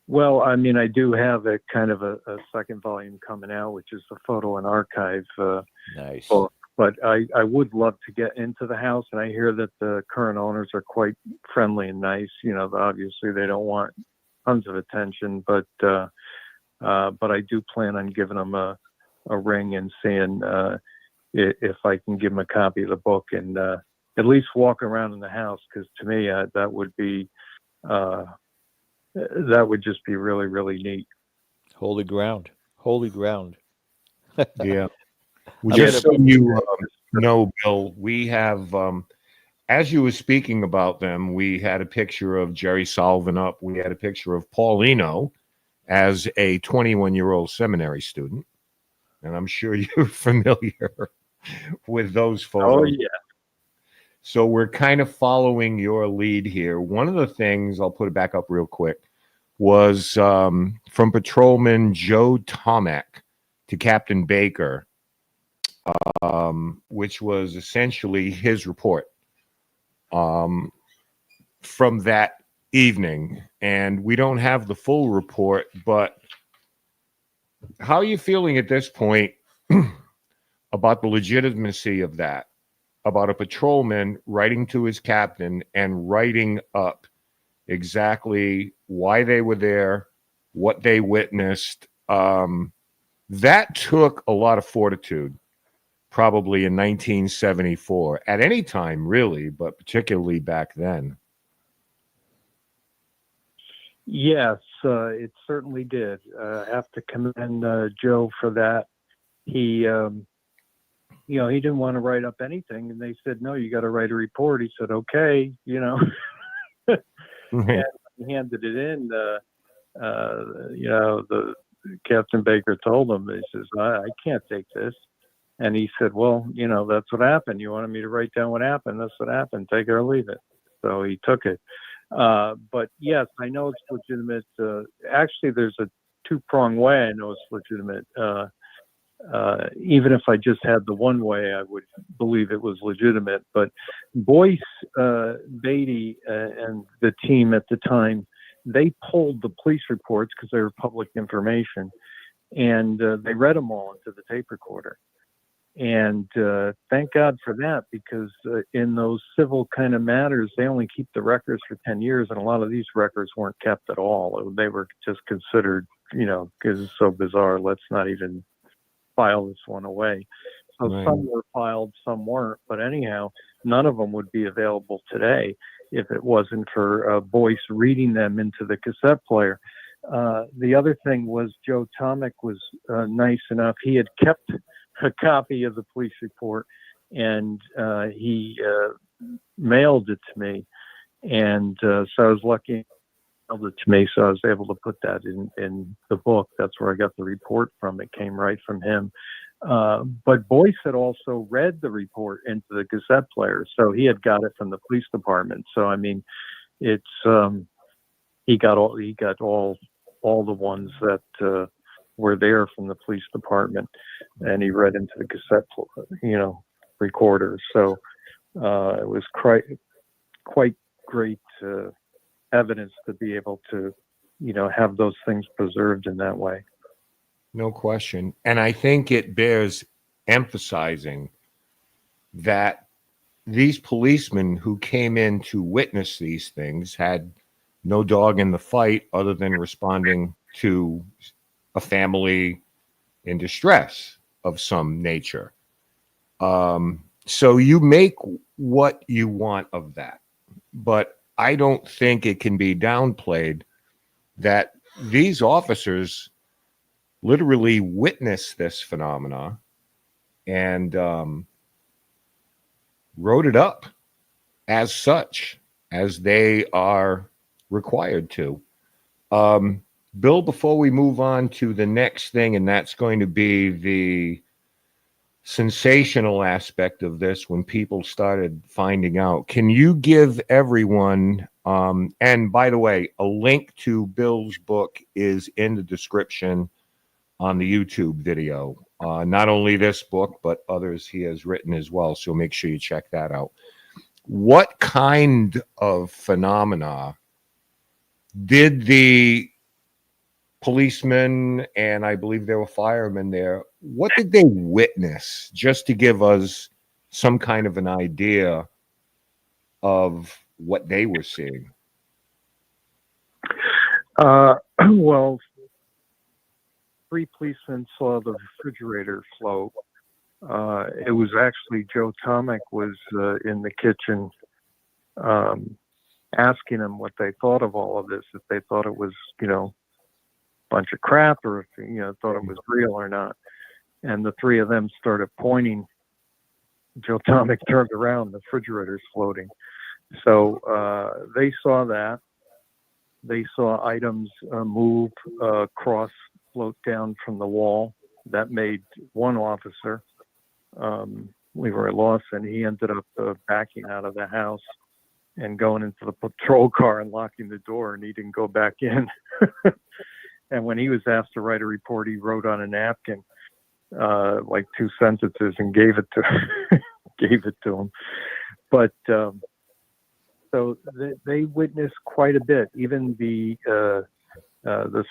Speaker 5: Well, I mean, I do have a kind of a second volume coming out, which is the photo and archive
Speaker 3: Nice.
Speaker 5: book. But I would love to get into the house, and I hear that the current owners are quite friendly and nice. Obviously they don't want tons of attention, but I do plan on giving them a ring and seeing if I can give them a copy of the book and at least walk around in the house, because to me that would be just be really, really neat.
Speaker 3: Holy ground.
Speaker 1: Yeah. Well, just so you know, Bill, we have, as you were speaking about them, we had a picture of Jerry Sullivan up. We had a picture of Paulino as a 21-year-old seminary student. And I'm sure you're familiar with those photos.
Speaker 5: Oh, yeah.
Speaker 1: So we're kind of following your lead here. One of the things, I'll put it back up real quick, was from Patrolman Joe Tomek to Captain Baker, which was essentially his report from that evening. And we don't have the full report, but how are you feeling at this point about the legitimacy of that? About a patrolman writing to his captain and writing up exactly why they were there, what they witnessed. That took a lot of fortitude, probably in 1974, at any time really, but particularly back then.
Speaker 5: Yes, it certainly did. I have to commend Joe for that. He he didn't want to write up anything, and they said, no, you got to write a report. He said, okay, and he handed it in. The Captain Baker told him, he says, I can't take this. And he said, well, that's what happened. You wanted me to write down what happened. That's what happened. Take it or leave it. So he took it. But yes, I know it's legitimate. Actually, there's a two-pronged way I know it's legitimate. Even if I just had the one way, I would believe it was legitimate. But Boyce Beatty and the team at the time they pulled the police reports because they were public information, and they read them all into the tape recorder. And thank God for that, because in those civil kind of matters, they only keep the records for 10 years, and a lot of these records weren't kept at all. They were just considered, because it's so bizarre, let's not even file this one away. So
Speaker 1: Right.
Speaker 5: Some were filed, some weren't. But anyhow, none of them would be available today if it wasn't for Boyce reading them into the cassette player. The other thing was Joe Tomic was nice enough. He had kept a copy of the police report, and he mailed it to me. And so I was lucky he mailed it to me, so I was able to put that in the book. That's where I got the report from. It came right from him. But Boyce had also read the report into the cassette player, so he had got it from the police department. So I mean, it's he got all the ones that were there from the police department, and he read into the cassette, recorder. So it was quite great evidence to be able to, have those things preserved in that way.
Speaker 1: No question. And I think it bears emphasizing that these policemen who came in to witness these things had no dog in the fight other than responding to a family in distress of some nature. So you make what you want of that. But I don't think it can be downplayed that these officers literally witnessed this phenomena and wrote it up as such, as they are required to. Bill, before we move on to the next thing, and that's going to be the sensational aspect of this when people started finding out, can you give everyone, and by the way, a link to Bill's book is in the description on the YouTube video. Not only this book, but others he has written as well. So make sure you check that out. What kind of phenomena did the policemen, and I believe there were firemen there, what did they witness, just to give us some kind of an idea of what they were seeing?
Speaker 5: Well, 3 policemen saw the refrigerator float. It was actually Joe Tomic was in the kitchen asking them what they thought of all of this, if they thought it was, bunch of crap, or if thought it was real or not. And the 3 of them started pointing. Joe Tomic turned around, the refrigerator's floating. So they saw that. They saw items move, float down from the wall. That made one officer, Leroy Lawson, he ended up backing out of the house and going into the patrol car and locking the door, and he didn't go back in. And when he was asked to write a report, he wrote on a napkin like 2 sentences and gave it to him. But so they witnessed quite a bit. Even the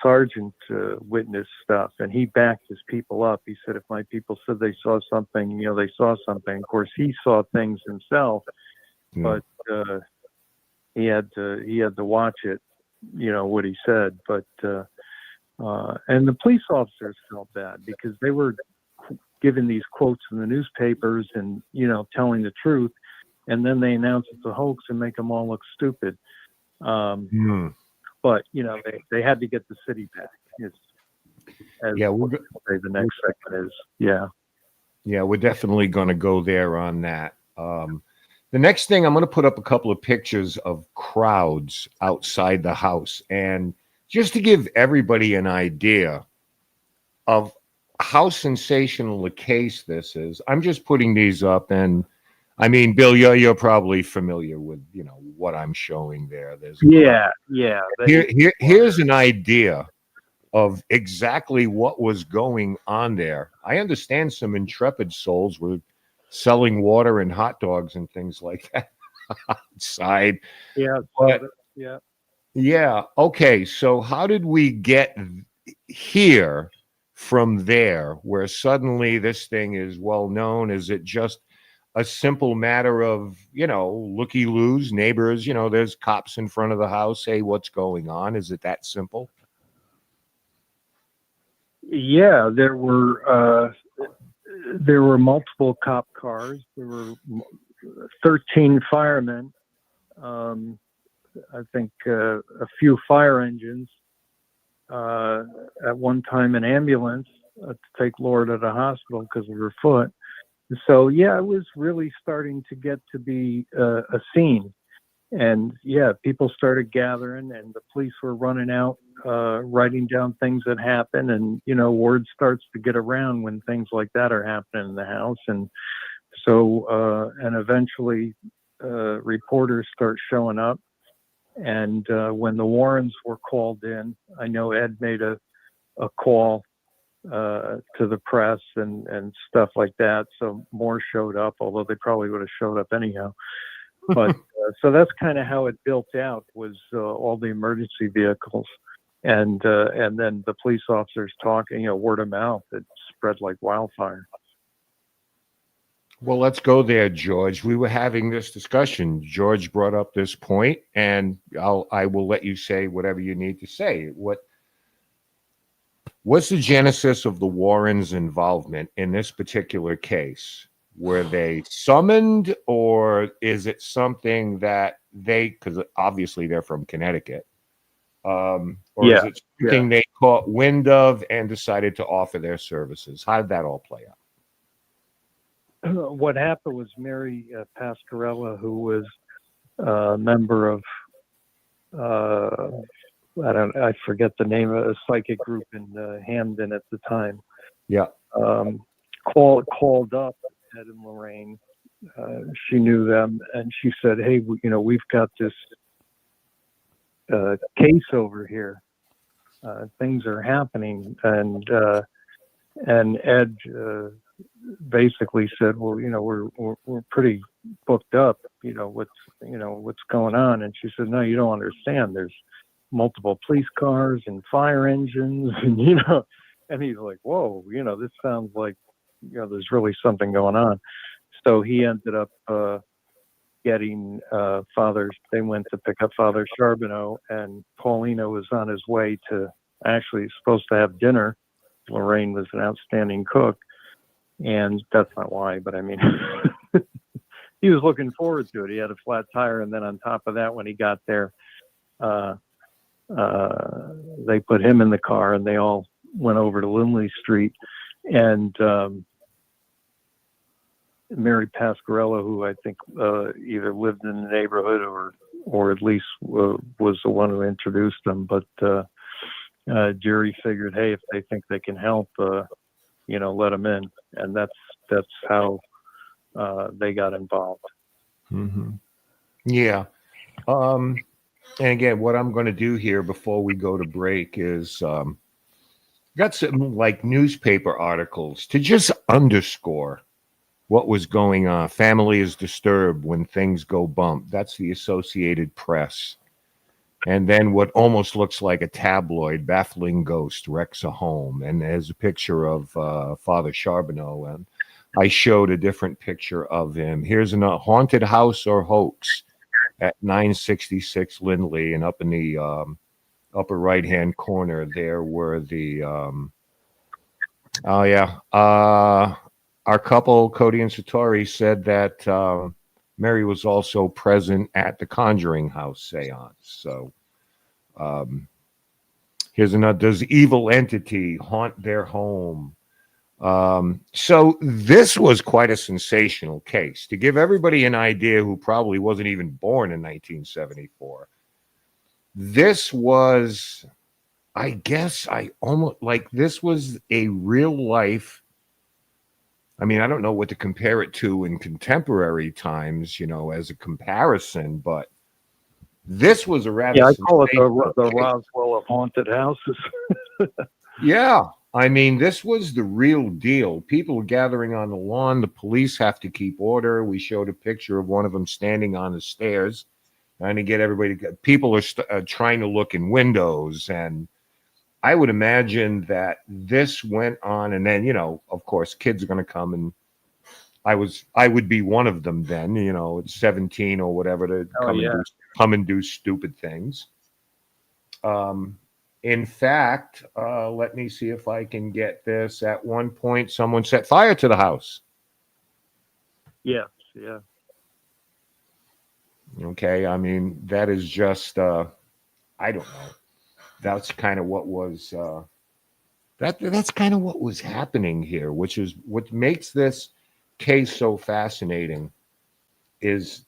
Speaker 5: sergeant witnessed stuff, and he backed his people up. He said, if my people said they saw something, they saw something. Of course, he saw things himself, but he had to watch it, what he said. But and the police officers felt bad because they were giving these quotes in the newspapers and, telling the truth. And then they announce it's a hoax and make them all look stupid. But, they had to get the city back.
Speaker 1: We'll
Speaker 5: say the next segment is. Yeah,
Speaker 1: we're definitely going to go there on that. The next thing, I'm going to put up a couple of pictures of crowds outside the house. And just to give everybody an idea of how sensational a case this is, I'm just putting these up. And I mean, Bill, you're probably familiar with, what I'm showing there. Here's an idea of exactly what was going on there. I understand some intrepid souls were selling water and hot dogs and things like that outside.
Speaker 5: Yeah.
Speaker 1: But Yeah. Okay. So how did we get here from there where suddenly this thing is well known? Is it just a simple matter of, looky-loos, neighbors, there's cops in front of the house. Hey, what's going on? Is it that simple?
Speaker 5: Yeah, there were multiple cop cars. There were 13 firemen. I think a few fire engines. At one time, an ambulance to take Laura to the hospital because of her foot. So yeah, it was really starting to get to be a scene. And yeah, people started gathering, and the police were running out, writing down things that happened, and word starts to get around when things like that are happening in the house, and so and eventually reporters start showing up, and when the Warrens were called in, I know Ed made a call to the press and stuff like that, so more showed up, although they probably would have showed up anyhow. But so that's kind of how it built out, was all the emergency vehicles, and then the police officers talking, word of mouth. It spread like wildfire.
Speaker 1: Well, let's go there, George. We were having this discussion. George brought up this point, and I will let you say whatever you need to say. What's the genesis of the Warrens' involvement in this particular case? Were they summoned, or is it something that because obviously they're from Connecticut, or is it something they caught wind of and decided to offer their services? How did that all play out?
Speaker 5: What happened was Mary Pascarella, who was a member of, I forget the name of a psychic group in Hamden at the time.
Speaker 1: Yeah.
Speaker 5: Called up Ed and Lorraine. She knew them, and she said, "Hey, we've got this case over here. Things are happening," and Ed basically said, "Well, we're pretty booked up. What's going on?" And she said, "No, you don't understand. There's multiple police cars and fire engines, and And he's like, "Whoa, this sounds like." There's really something going on. So he ended up getting they went to pick up Father Charbonneau, and Paulino was on his way to actually supposed to have dinner. Lorraine was an outstanding cook, and that's not why, but I mean, he was looking forward to it. He had a flat tire, and then on top of that, when he got there, they put him in the car, and they all went over to Lindley Street, and Mary Pascarella, who I think either lived in the neighborhood or at least was the one who introduced them. But Jerry figured, hey, if they think they can help, let them in, and that's how they got involved.
Speaker 1: Mm-hmm. Yeah. And again, what I'm going to do here before we go to break is got some like newspaper articles to just underscore what was going on. Family is disturbed when things go bump. That's the Associated Press. And then what almost looks like a tabloid, baffling ghost wrecks a home. And there's a picture of Father Charbonneau. And I showed a different picture of him. Here's a haunted house or hoax at 966 Lindley. And up in the upper right-hand corner, there were the... our couple, Cody and Satori, said that Mary was also present at the Conjuring House seance. So here's another. Does evil entity haunt their home? So this was quite a sensational case. To give everybody an idea who probably wasn't even born in 1974, this was, I guess, this was a real life. I mean, I don't know what to compare it to in contemporary times, as a comparison, but this was a rather...
Speaker 5: I call it the Roswell of haunted houses.
Speaker 1: Yeah. I mean, this was the real deal. People were gathering on the lawn. The police have to keep order. We showed a picture of one of them standing on the stairs trying to get everybody. People are trying to look in windows, and I would imagine that this went on, and then of course, kids are going to come, and I would be one of them then. At 17 or whatever to come and do stupid things. In fact, let me see if I can get this. At one point, someone set fire to the house.
Speaker 5: Yes, yeah.
Speaker 1: Okay, I mean, that is just, I don't know. That's kind of what was, that's kind of what was happening here, which is what makes this case so fascinating is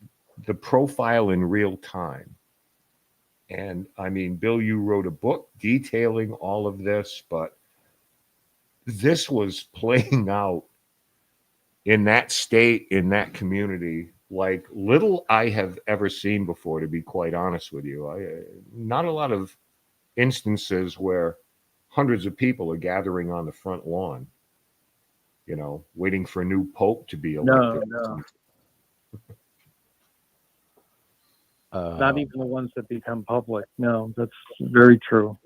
Speaker 1: the profile in real time. And I mean, Bill, you wrote a book detailing all of this, but this was playing out in that state, in that community, like little I have ever seen before, to be quite honest with you. Not a lot of instances where hundreds of people are gathering on the front lawn, waiting for a new pope to be elected.
Speaker 5: No. Not even the ones that become public. No, that's very true.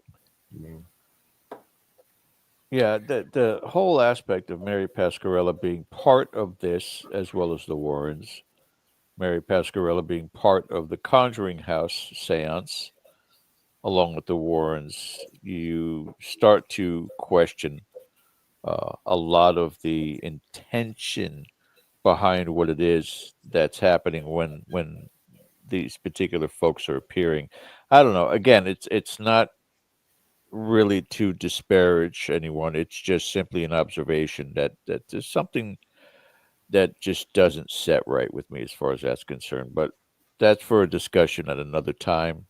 Speaker 3: Yeah, the whole aspect of Mary Pasquarella being part of this, as well as the Warrens, Mary Pasquarella being part of the Conjuring House seance, along with the Warrens, you start to question a lot of the intention behind what it is that's happening when these particular folks are appearing. I don't know. Again, it's not really to disparage anyone. It's just simply an observation that there's something that just doesn't set right with me as far as that's concerned. But that's for a discussion at another time.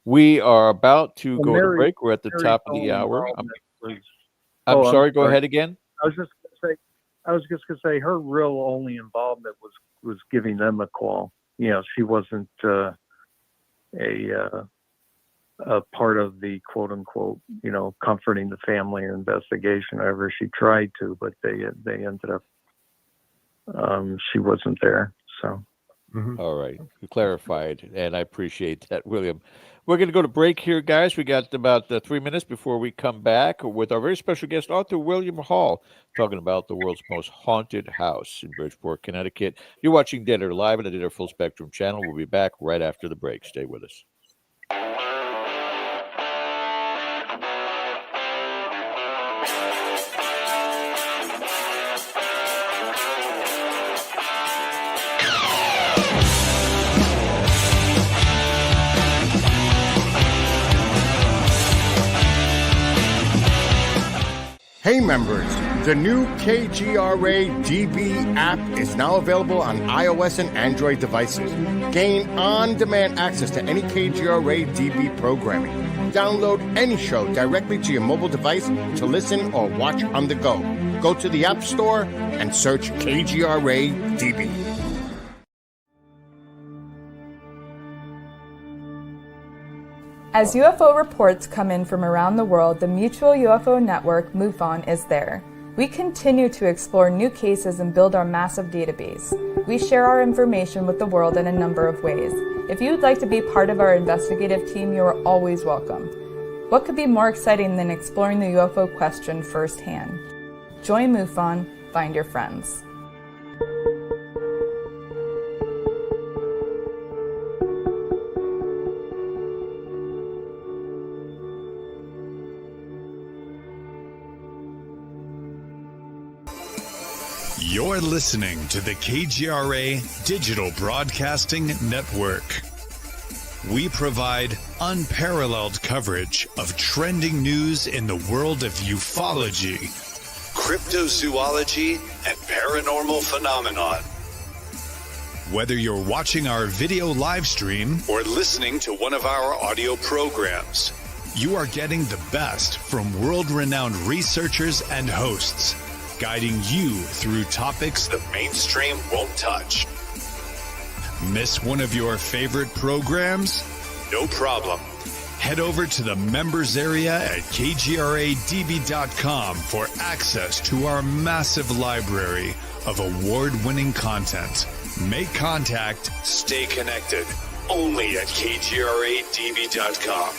Speaker 3: We are about to go to break. We're at the top of the hour. I'm sorry. Go ahead again.
Speaker 5: I was just going to say her real only involvement was giving them a call. She wasn't a part of the quote unquote, comforting the family or investigation. However, she tried to, but they ended up, she wasn't there. So.
Speaker 1: Mm-hmm.
Speaker 3: All right. You clarified, and I appreciate that, William. We're going to go to break here, guys. We got about 3 minutes before we come back with our very special guest, author William Hall, talking about the world's most haunted house in Bridgeport, Connecticut. You're watching Dead Air Live on the Dead Air Full Spectrum channel. We'll be back right after the break. Stay with us.
Speaker 4: Hey members, the new KGRA DB app is now available on iOS and Android devices. Gain on-demand access to any KGRA DB programming. Download any show directly to your mobile device to listen or watch on the go. Go to the App Store and search KGRA DB.
Speaker 6: As UFO reports come in from around the world, the Mutual UFO Network, MUFON, is there. We continue to explore new cases and build our massive database. We share our information with the world in a number of ways. If you would like to be part of our investigative team, you are always welcome. What could be more exciting than exploring the UFO question firsthand? Join MUFON, find your friends.
Speaker 7: You're listening to the KGRA Digital Broadcasting Network. We provide unparalleled coverage of trending news in the world of ufology, cryptozoology, and paranormal phenomenon. Whether you're watching our video live stream or listening to one of our audio programs, you are getting the best from world-renowned researchers and hosts, guiding you through topics the mainstream won't touch. Miss one of your favorite programs? No problem. Head over to the members area at kgradb.com for access to our massive library of award-winning content. Make contact, stay connected. only at KGRADB.com.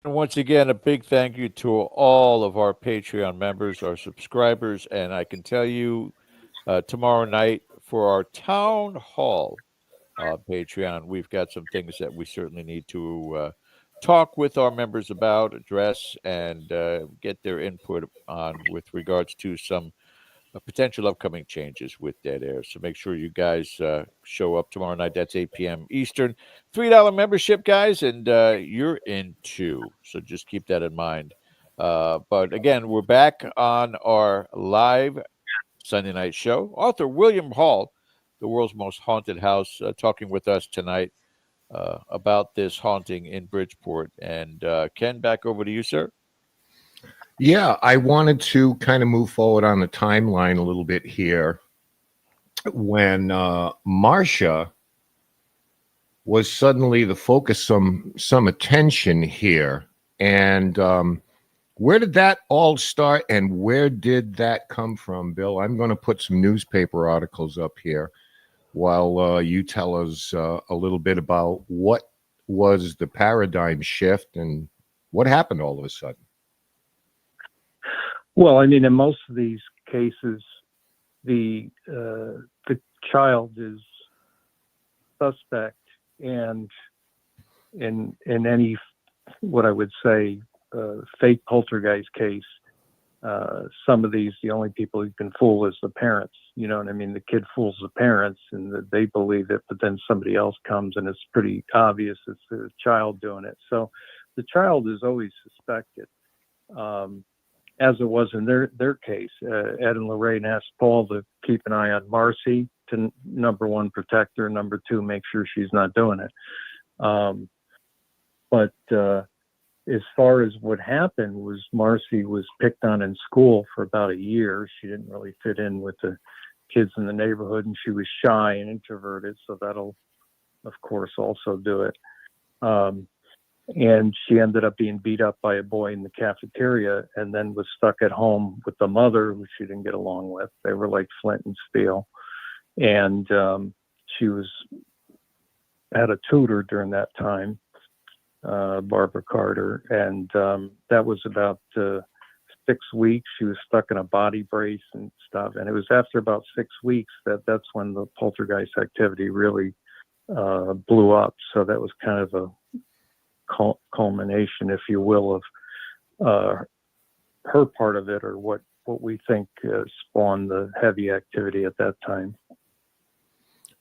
Speaker 3: And once again, a big thank you to all of our Patreon members, our subscribers. And I can tell you tomorrow night for our town hall Patreon, we've got some things that we certainly need to talk with our members about, address, and get their input on with regards to some potential upcoming changes with Dead Air. So make sure you guys show up tomorrow night. That's 8 p.m. Eastern. $3 membership, guys, and you're in too. So just keep that in mind. But again, we're back on our live Sunday night show. Author William Hall, the world's most haunted house, talking with us tonight about this haunting in Bridgeport. And Ken, back over to you, sir.
Speaker 1: Yeah, I wanted to kind of move forward on the timeline a little bit here. When Marcia was suddenly the focus of some attention here. And where did that all start and where did that come from, Bill? I'm going to put some newspaper articles up here while you tell us a little bit about what was the paradigm shift and what happened all of a sudden.
Speaker 5: Well, I mean, in most of these cases, the child is suspect, and in any, what I would say, fake poltergeist case, some of these, the only people you can fool is the parents. You know what I mean? The kid fools the parents, and they believe it, but then somebody else comes, and it's pretty obvious it's the child doing it. So the child is always suspected. As it was in their case. Ed and Lorraine asked Paul to keep an eye on Marcy, to number one, protect her, number two, make sure she's not doing it. But as far as what happened was Marcy was picked on in school for about a year. She didn't really fit in with the kids in the neighborhood, and she was shy and introverted, so that'll, of course, also do it. And she ended up being beat up by a boy in the cafeteria and then was stuck at home with the mother, who she didn't get along with. They were like flint and steel. And she had a tutor during that time, Barbara Carter. And that was about 6 weeks. She was stuck in a body brace and stuff. And it was after about 6 weeks that's when the poltergeist activity really blew up. So that was kind of a culmination, if you will, of her part of it, or what we think spawned the heavy activity at that time.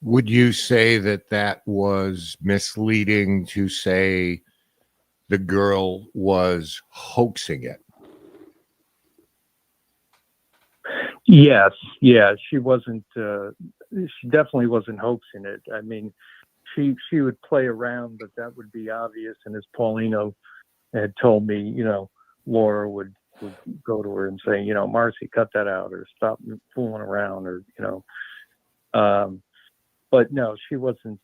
Speaker 1: Would you say that was misleading to say the girl was hoaxing it?
Speaker 5: Yes, yeah, she wasn't. She definitely wasn't hoaxing it. I mean, she would play around, but that would be obvious. And as Paulino had told me, Laura would go to her and say, Marcy, cut that out, or stop fooling around, or but no, she wasn't.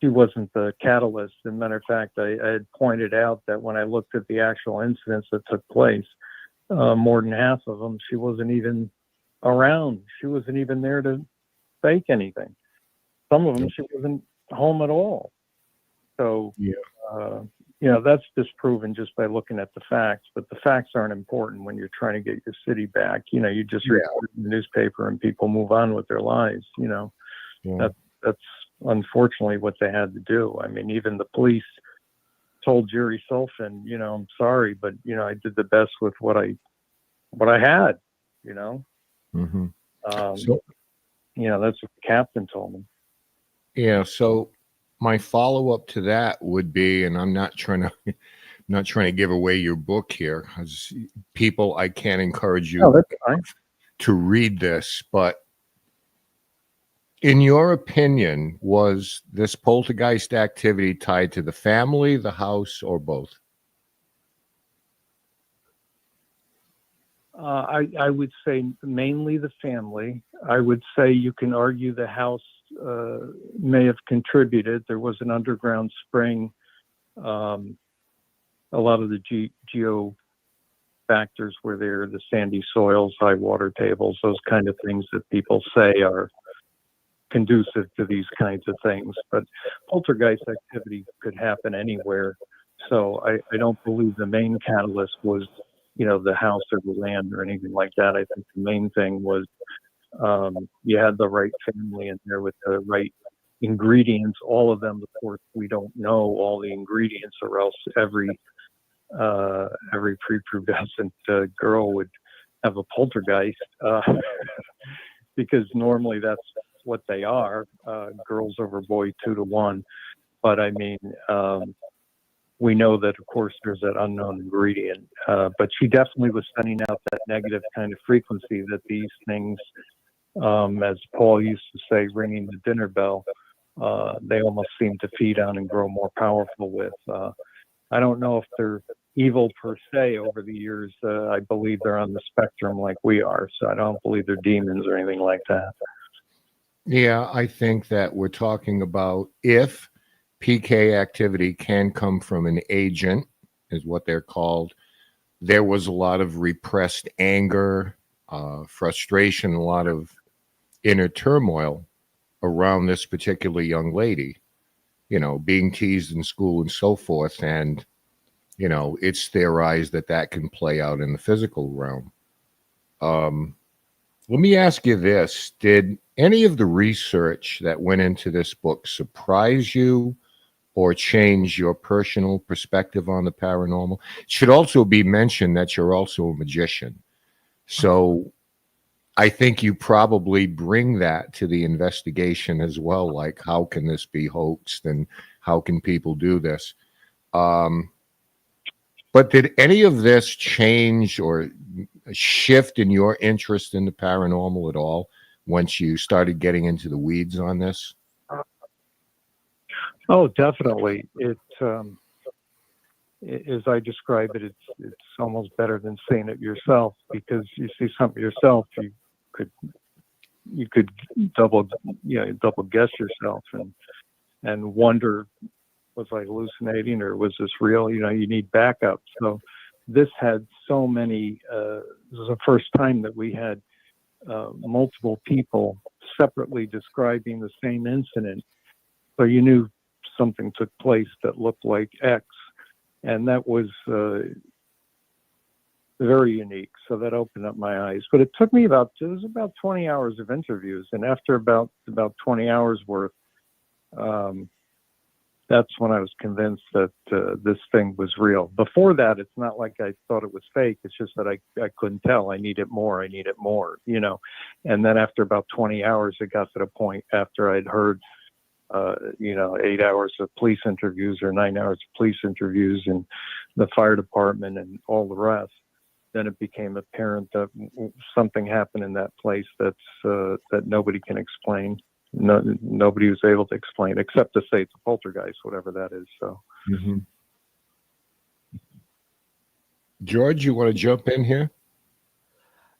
Speaker 5: She wasn't the catalyst. As a matter of fact, I had pointed out that when I looked at the actual incidents that took place, more than half of them, she wasn't even around. She wasn't even there to fake anything. Some of them, she wasn't home at all. So, that's disproven just by looking at the facts. But the facts aren't important when you're trying to get your city back. You just report in the newspaper and people move on with their lives. That's unfortunately what they had to do. I mean, even the police told Jerry Sulfin, I'm sorry, but I did the best with what I had.
Speaker 1: Mm-hmm.
Speaker 5: That's what the captain told me.
Speaker 1: Yeah. So my follow-up to that would be, and I'm not trying to give away your book here, because people, I can't encourage you
Speaker 5: that's fine.
Speaker 1: to read this, but in your opinion, was this poltergeist activity tied to the family, the house, or both?
Speaker 5: I would say mainly the family. I would say you can argue the house may have contributed. There was an underground spring. A lot of the geo factors were there, the sandy soils, high water tables, those kind of things that people say are conducive to these kinds of things. But poltergeist activity could happen anywhere. So I don't believe the main catalyst was, the house or the land or anything like that. I think the main thing was you had the right family in there with the right ingredients, all of them. Of course, we don't know all the ingredients, or else every prepubescent girl would have a poltergeist, because normally that's what they are, girls over boy 2-to-1. But I mean, we know that, of course, there's that unknown ingredient, but she definitely was sending out that negative kind of frequency that these things, as Paul used to say, ringing the dinner bell, they almost seem to feed on and grow more powerful with. I don't know if they're evil per se over the years. I believe they're on the spectrum like we are, so I don't believe they're demons or anything like that.
Speaker 1: Yeah, I think that we're talking about if PK activity can come from an agent, is what they're called. There was a lot of repressed anger, frustration, a lot of inner turmoil around this particular young lady, being teased in school and so forth. And, it's theorized that can play out in the physical realm. Let me ask you this. Did any of the research that went into this book surprise you or change your personal perspective on the paranormal? It should also be mentioned that you're also a magician. So I think you probably bring that to the investigation as well. Like, how can this be hoaxed and how can people do this? But did any of this change or shift in your interest in the paranormal at all once you started getting into the weeds on this?
Speaker 5: Oh, definitely. It, as I describe it, it's almost better than seeing it yourself, because you see something yourself, you could double guess yourself and wonder, was I hallucinating or was this real? You need backup. So this had so many. This was the first time that we had multiple people separately describing the same incident. So you knew something took place that looked like X, and that was very unique. So that opened up my eyes. But it took me about 20 hours of interviews, and after about 20 hours worth, that's when I was convinced that this thing was real. Before that, it's not like I thought it was fake. It's just that I couldn't tell. I needed more. And then after about 20 hours, it got to the point after I'd heard 8 hours of police interviews or 9 hours of police interviews and the fire department and all the rest, then it became apparent that something happened in that place that nobody can explain. No, nobody was able to explain, except to say it's a poltergeist, whatever that is. So,
Speaker 1: George, you want to jump in here?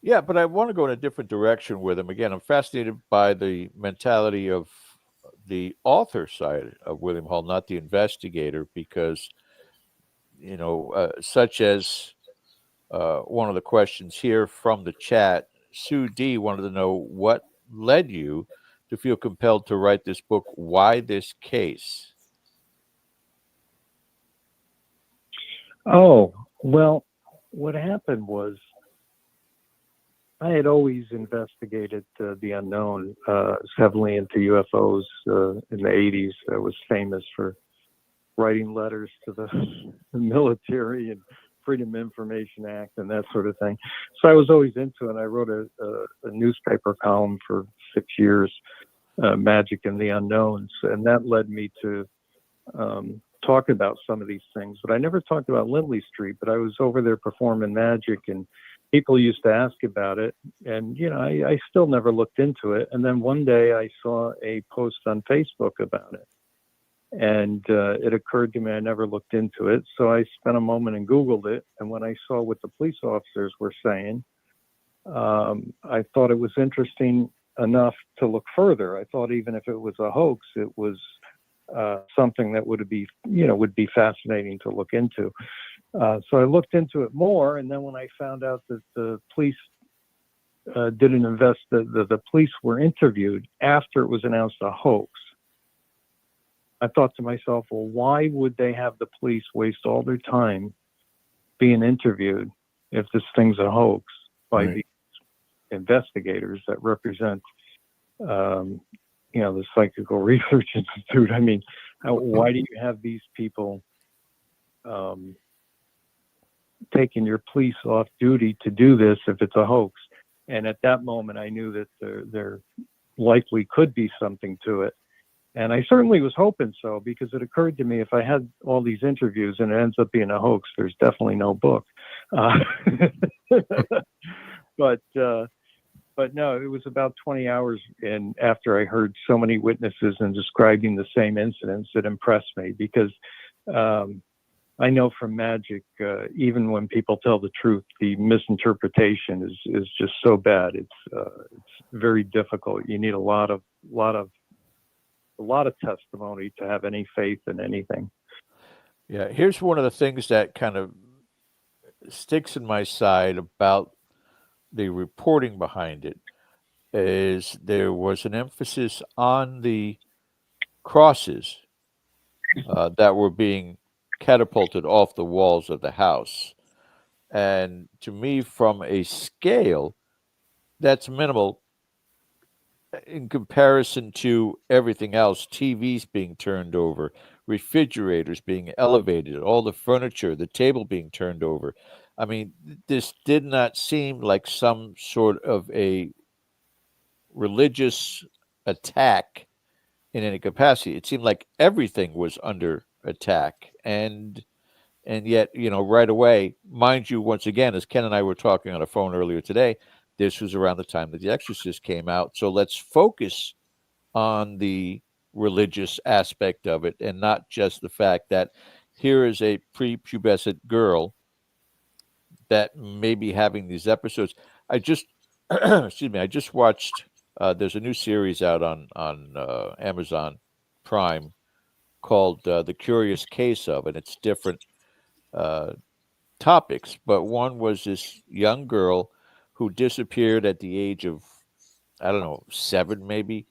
Speaker 3: Yeah, but I want to go in a different direction with him. Again, I'm fascinated by the mentality of the author side of William Hall, not the investigator, because, such as one of the questions here from the chat, Sue D wanted to know what led you to feel compelled to write this book. Why this case?
Speaker 5: Oh, well, what happened was I had always investigated the unknown, heavily into UFOs in the 80s. I was famous for writing letters to the military and Freedom of Information Act and that sort of thing. So I was always into it. I wrote a newspaper column for 6 years, Magic and the Unknowns, and that led me to talk about some of these things. But I never talked about Lindley Street, but I was over there performing magic, and people used to ask about it. And, you know, I still never looked into it. And then one day I saw a post on Facebook about it. And it occurred to me I never looked into it. So I spent a moment and Googled it. And when I saw what the police officers were saying, I thought it was interesting enough to look further. I thought even if it was a hoax, it was something that would be fascinating to look into. So I looked into it more. And then when I found out that the police the police were interviewed after it was announced a hoax, I thought to myself, well, why would they have the police waste all their time being interviewed if this thing's a hoax by these investigators that represent, the Psychical Research Institute? I mean, why do you have these people taking your police off duty to do this if it's a hoax? And at that moment, I knew that there likely could be something to it. And I certainly was hoping so, because it occurred to me, if I had all these interviews and it ends up being a hoax, there's definitely no book. But no, it was about 20 hours and after I heard so many witnesses and describing the same incidents, it impressed me, because I know from magic, even when people tell the truth, the misinterpretation is just so bad. It's very difficult. You need a lot of testimony to have any faith in anything.
Speaker 3: Yeah, here's one of the things that kind of sticks in my side about the reporting behind it is there was an emphasis on the crosses that were being catapulted off the walls of the house. And to me, from a scale, that's minimal in comparison to everything else. TVs being turned over, refrigerators being elevated, all the furniture, the table being turned over. I mean, this did not seem like some sort of a religious attack in any capacity. It seemed like everything was under attack. And yet, right away, mind you, once again, as Ken and I were talking on the phone earlier today, this was around the time that The Exorcist came out. So let's focus on the religious aspect of it and not just the fact that here is a prepubescent girl that may be having these episodes. I just, I just watched, there's a new series out on Amazon Prime called The Curious Case of, and it's different topics. But one was this young girl who disappeared at the age of, 7 maybe.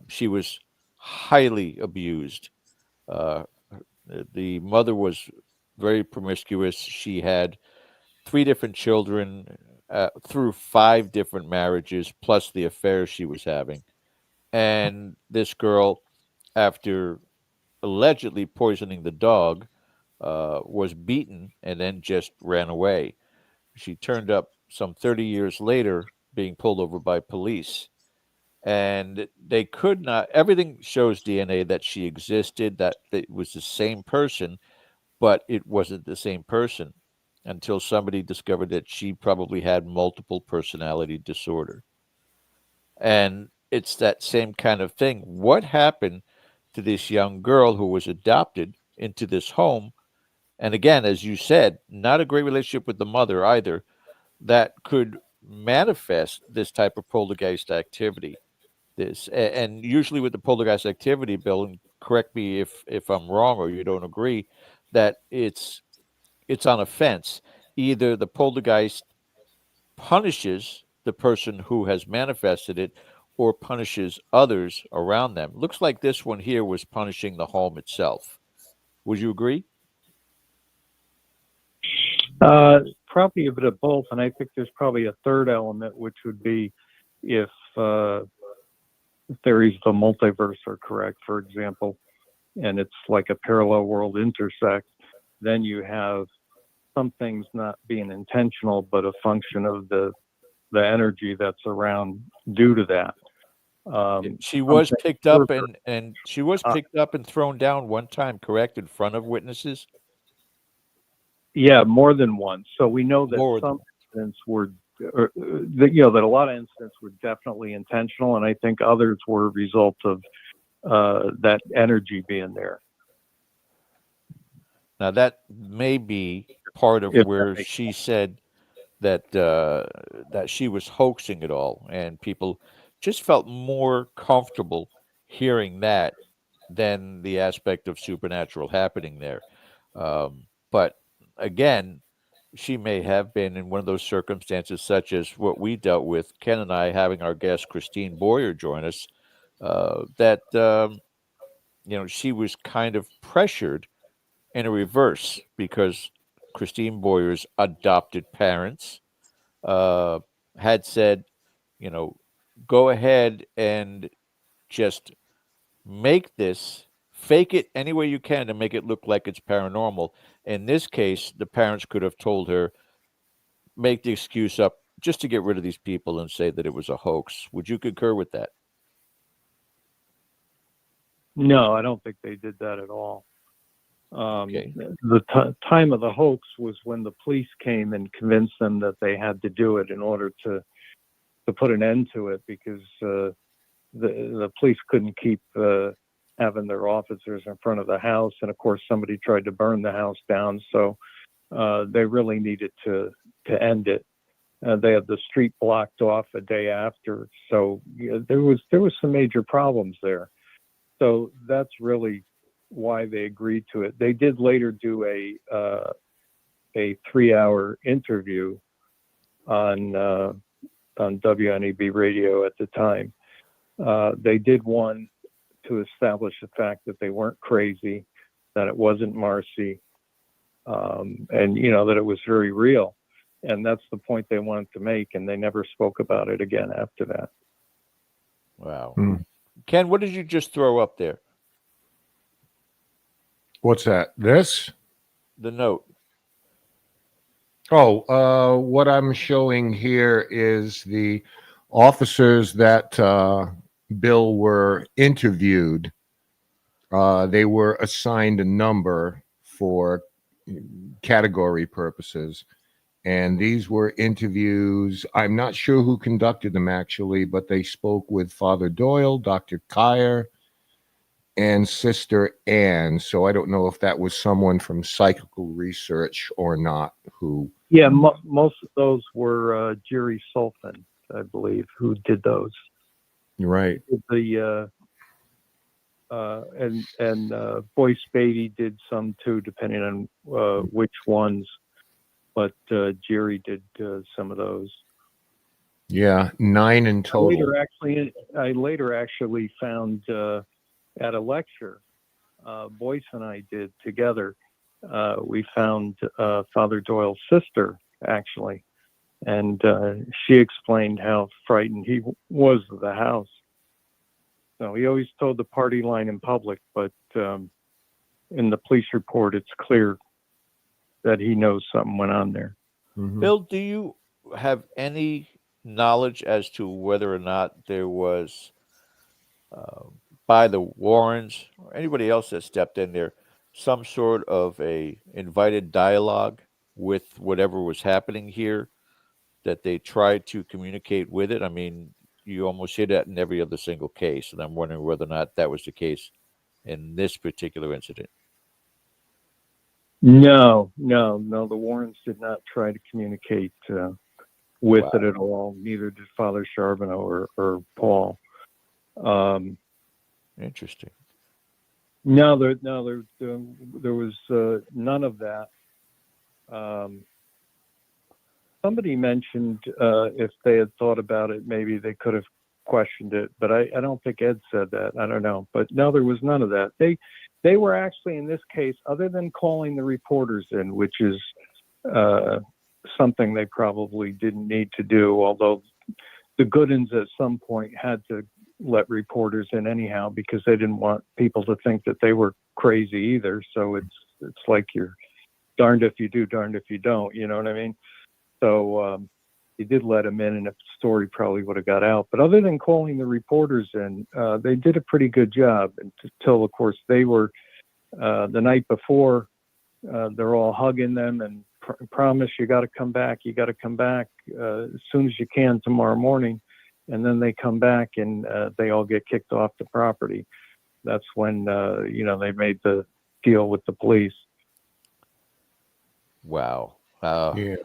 Speaker 3: She was highly abused. The mother was very promiscuous. She had 3 different children through 5 different marriages, plus the affairs she was having. And this girl, after allegedly poisoning the dog, was beaten and then just ran away. She turned up some 30 years later being pulled over by police. And they could not, everything shows DNA that she existed, that it was the same person, but it wasn't the same person until somebody discovered that she probably had multiple personality disorder. And it's that same kind of thing. What happened to this young girl who was adopted into this home? And again, as you said, not a great relationship with the mother either, that could manifest this type of poltergeist activity. And usually with the poltergeist activity, Bill, and correct me if I'm wrong or you don't agree, that it's on a fence. Either the poltergeist punishes the person who has manifested it or punishes others around them. Looks like this one here was punishing the home itself. Would you agree?
Speaker 5: Probably a bit of both, and I think there's probably a third element, which would be if theories of the multiverse are correct, for example, and it's like a parallel world intersect, then you have some things not being intentional, but a function of the energy that's around due to that.
Speaker 3: She was
Speaker 5: something
Speaker 3: picked up
Speaker 5: further-
Speaker 3: and she was picked up and thrown down one time, correct, in front of witnesses?
Speaker 5: Yeah, more than once. So we know that
Speaker 3: More
Speaker 5: some incidents were, that a lot of incidents were definitely intentional, and I think others were a result of that energy being there.
Speaker 3: Now that may be part of
Speaker 5: If that
Speaker 3: where
Speaker 5: makes
Speaker 3: she said that that she was hoaxing it all, and people just felt more comfortable hearing that than the aspect of supernatural happening there. But again, she may have been in one of those circumstances, such as what we dealt with, Ken and I, having our guest Christine Boyer join us. That she was kind of pressured in a reverse because Christine Boyer's adopted parents had said, go ahead and just fake it any way you can to make it look like it's paranormal. In this case, the parents could have told her, make the excuse up just to get rid of these people and say that it was a hoax. Would you concur with that?
Speaker 5: No, I don't think they did that at all.
Speaker 3: Okay.
Speaker 5: The time of the hoax was when the police came and convinced them that they had to do it in order to put an end to it, because the police couldn't keep having their officers in front of the house, and of course somebody tried to burn the house down, so they really needed to end it. They had the street blocked off a day after, so there was some major problems there. So that's really why they agreed to it. They did later do a 3-hour interview on WNEB radio at the time. They did one to establish the fact that they weren't crazy, that it wasn't Marcy, and that it was very real. And that's the point they wanted to make, and they never spoke about it again after that.
Speaker 3: Wow. Ken, what did you just throw up there?
Speaker 1: What's that? This?
Speaker 3: The note.
Speaker 1: Oh, what I'm showing here is the officers that Bill were interviewed. They were assigned a number for category purposes. And these were interviews. I'm not sure who conducted them, actually, but they spoke with Father Doyle, Dr. Kyer, and Sister Anne. So I don't know if that was someone from psychical research or not. Who?
Speaker 5: Yeah, most of those were Jerry Sulfan, I believe, who did those.
Speaker 1: Right.
Speaker 5: The and Boyce Beatty did some too, depending on which ones. But Jerry did some of those.
Speaker 1: Yeah, 9 in total.
Speaker 5: I later actually found at a lecture, Boyce and I did together. We found Father Doyle's sister, actually, and she explained how frightened he was of the house. So he always told the party line in public, but in the police report, it's clear that he knows something went on there.
Speaker 1: Mm-hmm.
Speaker 3: Bill, do you have any knowledge as to whether or not there was, by the Warrens or anybody else that stepped in there, some sort of a invited dialogue with whatever was happening here, that they tried to communicate with it? I mean, you almost hear that in every other single case, and I'm wondering whether or not that was the case in this particular incident.
Speaker 5: No. The Warrens did not try to communicate with it at all. Neither did Father Charbonneau or Paul.
Speaker 3: Interesting.
Speaker 5: No, there was none of that. Somebody mentioned if they had thought about it, maybe they could have questioned it, but I don't think Ed said that. I don't know. But no, there was none of that. They were actually, in this case, other than calling the reporters in, which is something they probably didn't need to do, although the Goodens at some point had to let reporters in anyhow because they didn't want people to think that they were crazy either. So it's like you're darned if you do, darned if you don't. You know what I mean? So he did let him in, and the story probably would have got out. But other than calling the reporters in, they did a pretty good job until, of course, they were the night before. They're all hugging them and promise you got to come back. You got to come back as soon as you can tomorrow morning. And then they come back and they all get kicked off the property. That's when, they made the deal with the police.
Speaker 3: Wow.
Speaker 1: Yeah.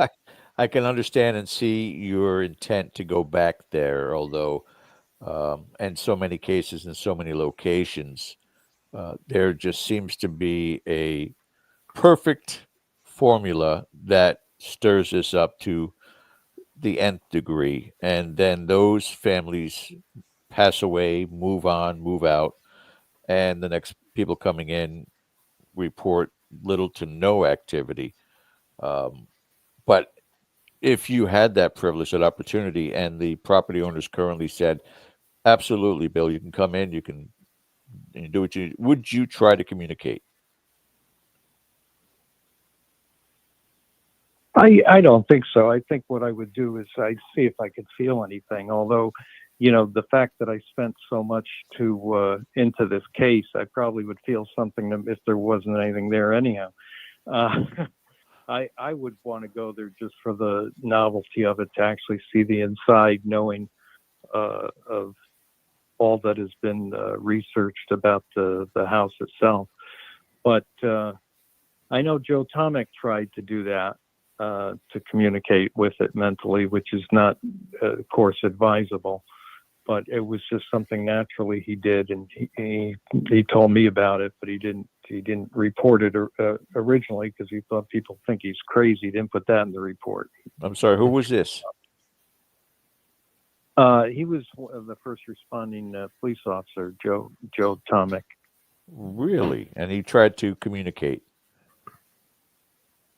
Speaker 3: I can understand and see your intent to go back there, although, and so many cases in so many locations, there just seems to be a perfect formula that stirs us up to the nth degree, and then those families pass away, move on, move out, and the next people coming in report little to no activity. But if you had that privilege, that opportunity, and the property owners currently said, absolutely, Bill, you can come in, you can do what you, would you try to communicate?
Speaker 5: I don't think so. I think what I would do is I'd see if I could feel anything. Although, the fact that I spent so much into this case, I probably would feel something if there wasn't anything there anyhow. I would want to go there just for the novelty of it, to actually see the inside, knowing of all that has been researched about the house itself. But I know Joe Tomek tried to do that. To communicate with it mentally, which is not, of course, advisable, but it was just something naturally he did, and he told me about it, but he didn't report it originally because he thought people think he's crazy. He didn't put that in the report.
Speaker 3: I'm sorry, who was this?
Speaker 5: He was the first responding police officer, Joe Tomek.
Speaker 3: Really? And he tried to communicate.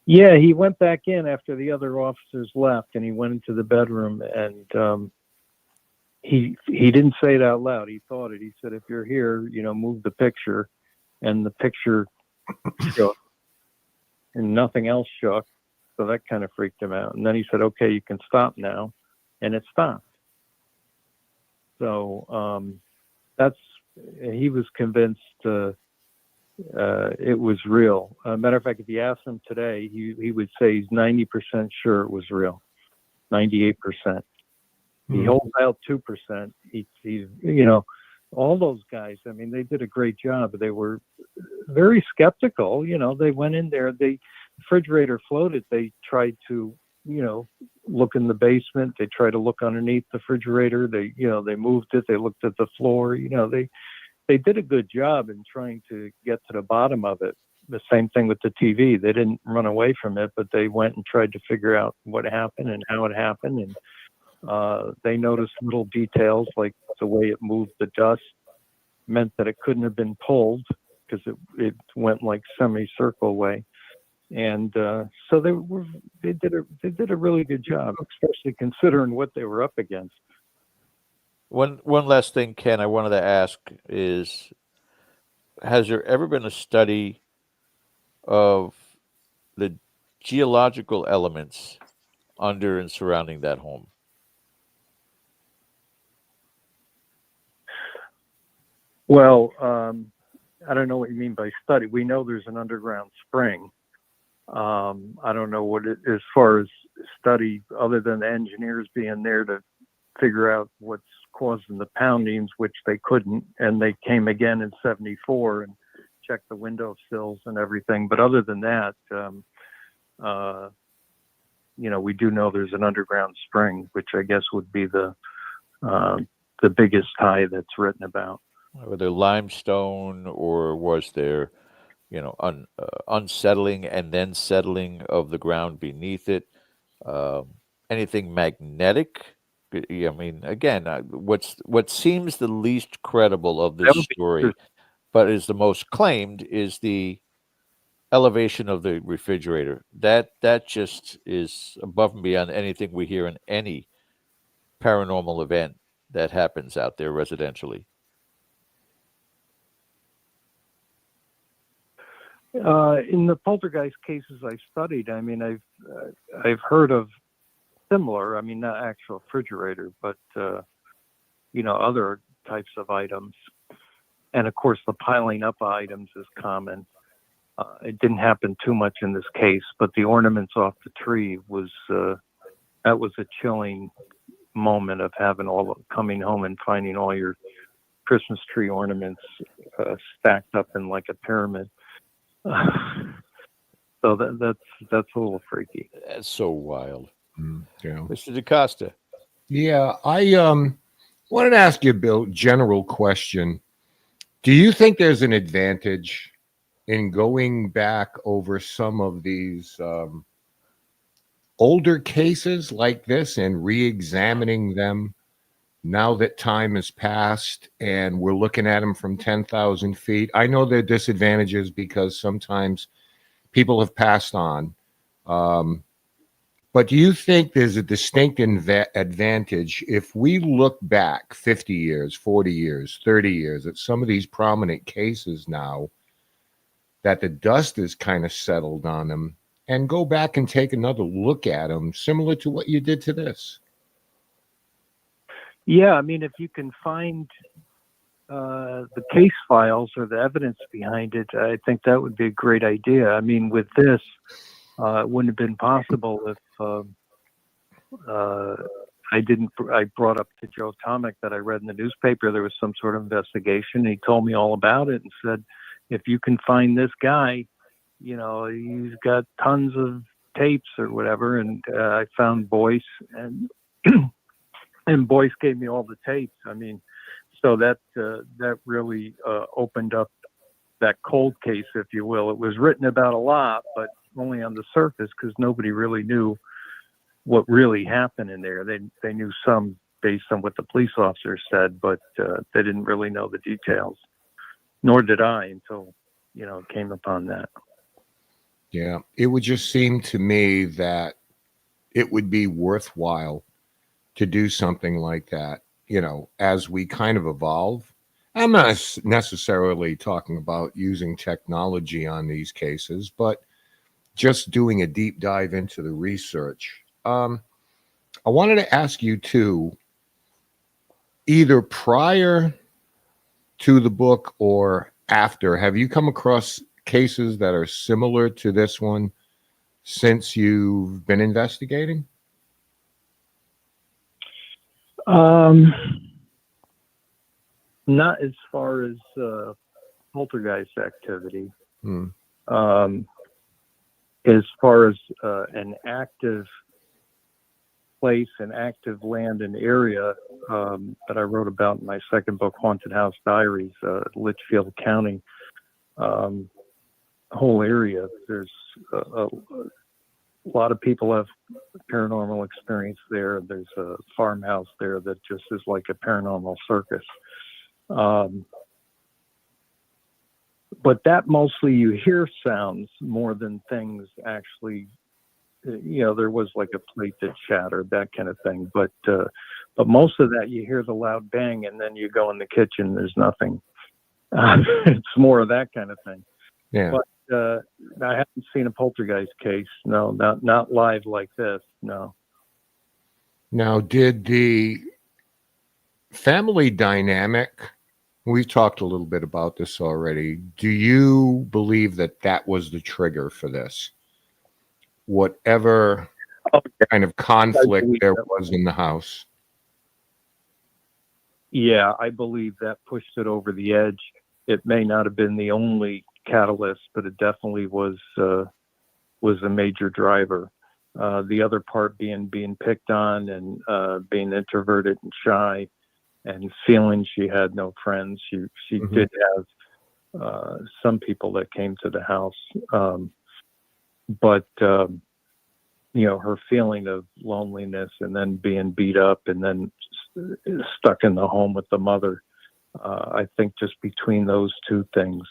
Speaker 5: Yeah, he went back in after the other officers left, and he went into the bedroom, and he didn't say it out loud. He thought it. He said, "If you're here, move the picture," and the picture shook, and nothing else shook. So that kind of freaked him out. And then he said, "Okay, you can stop now," and it stopped. So he was convinced. It was real. Matter of fact, if you ask him today, he would say he's 90% sure it was real. 98%. He holds out 2%. He's all those guys. I mean, they did a great job. They were very skeptical. They went in there. The refrigerator floated. They tried to, look in the basement. They tried to look underneath the refrigerator. They moved it. They looked at the floor. They did a good job in trying to get to the bottom of it. The same thing with the TV. They didn't run away from it, but they went and tried to figure out what happened and how it happened. And they noticed little details like the way it moved the dust meant that it couldn't have been pulled because it went like semicircle way. And so they did a really good job, especially considering what they were up against.
Speaker 3: One last thing, Ken, I wanted to ask is, has there ever been a study of the geological elements under and surrounding that home?
Speaker 5: Well, I don't know what you mean by study. We know there's an underground spring. I don't know as far as study, other than the engineers being there to figure out what's causing the poundings, which they couldn't, and they came again in 74 and checked the window sills and everything. But other than that, we do know there's an underground spring, which I guess would be the biggest tie that's written about.
Speaker 3: Were there limestone, or was there, unsettling and then settling of the ground beneath it? Anything magnetic? I mean, again, what seems the least credible of this story, but is the most claimed, is the elevation of the refrigerator. That just is above and beyond anything we hear in any paranormal event. that happens out there residentially?
Speaker 5: In the poltergeist cases I studied, I mean, I've heard of similar. I mean, not actual refrigerator, but other types of items. And of course, the piling up of items is common. It didn't happen too much in this case, but the ornaments off the tree was a chilling moment of coming home and finding all your Christmas tree ornaments stacked up in like a pyramid. So that's a little freaky.
Speaker 3: That's so wild.
Speaker 1: Yeah.
Speaker 3: Mr. DaCosta.
Speaker 1: Yeah, I wanted to ask you a general question. Do you think there's an advantage in going back over some of these older cases like this and re-examining them now that time has passed and we're looking at them from 10,000 feet? I know there are disadvantages because sometimes people have passed on. But do you think there's a distinct advantage if we look back 50 years, 40 years, 30 years at some of these prominent cases now that the dust is kind of settled on them and go back and take another look at them, similar to what you did to this?
Speaker 5: Yeah, I mean, if you can find the case files or the evidence behind it, I think that would be a great idea. I mean, with this, it wouldn't have been possible if I brought up to Joe Tomic that I read in the newspaper there was some sort of investigation. He told me all about it and said, if you can find this guy, he's got tons of tapes or whatever. And I found Boyce, and and Boyce gave me all the tapes. I mean, so that really opened up that cold case, if you will. It was written about a lot, but only on the surface because nobody really knew what really happened in there. They knew some based on what the police officer said, but they didn't really know the details. Nor did I until, came upon that.
Speaker 1: Yeah, it would just seem to me that it would be worthwhile to do something like that, as we kind of evolve. I'm not necessarily talking about using technology on these cases, but just doing a deep dive into the research. I wanted to ask you too, either prior to the book or after, have you come across cases that are similar to this one since you've been investigating?
Speaker 5: Not as far as poltergeist activity. As far as an active place, an active land and area that I wrote about in my second book, Haunted House Diaries, Litchfield County, whole area. There's a lot of people have paranormal experience there. There's a farmhouse there that just is like a paranormal circus. But that mostly you hear sounds more than things actually. There was like a plate that shattered, that kind of thing. But most of that you hear the loud bang, and then you go in the kitchen, there's nothing. It's more of that kind of thing.
Speaker 1: Yeah.
Speaker 5: But I haven't seen a poltergeist case. No, not live like this. No.
Speaker 1: Now, did the family dynamic? We've talked a little bit about this already. Do you believe that was the trigger for this? Whatever kind of conflict there was in the house.
Speaker 5: Yeah, I believe that pushed it over the edge. It may not have been the only catalyst, but it definitely was a major driver. The other part being picked on and being introverted and shy, and feeling she had no friends. She did have some people that came to the house, but her feeling of loneliness and then being beat up and then stuck in the home with the mother. I think just between those two things,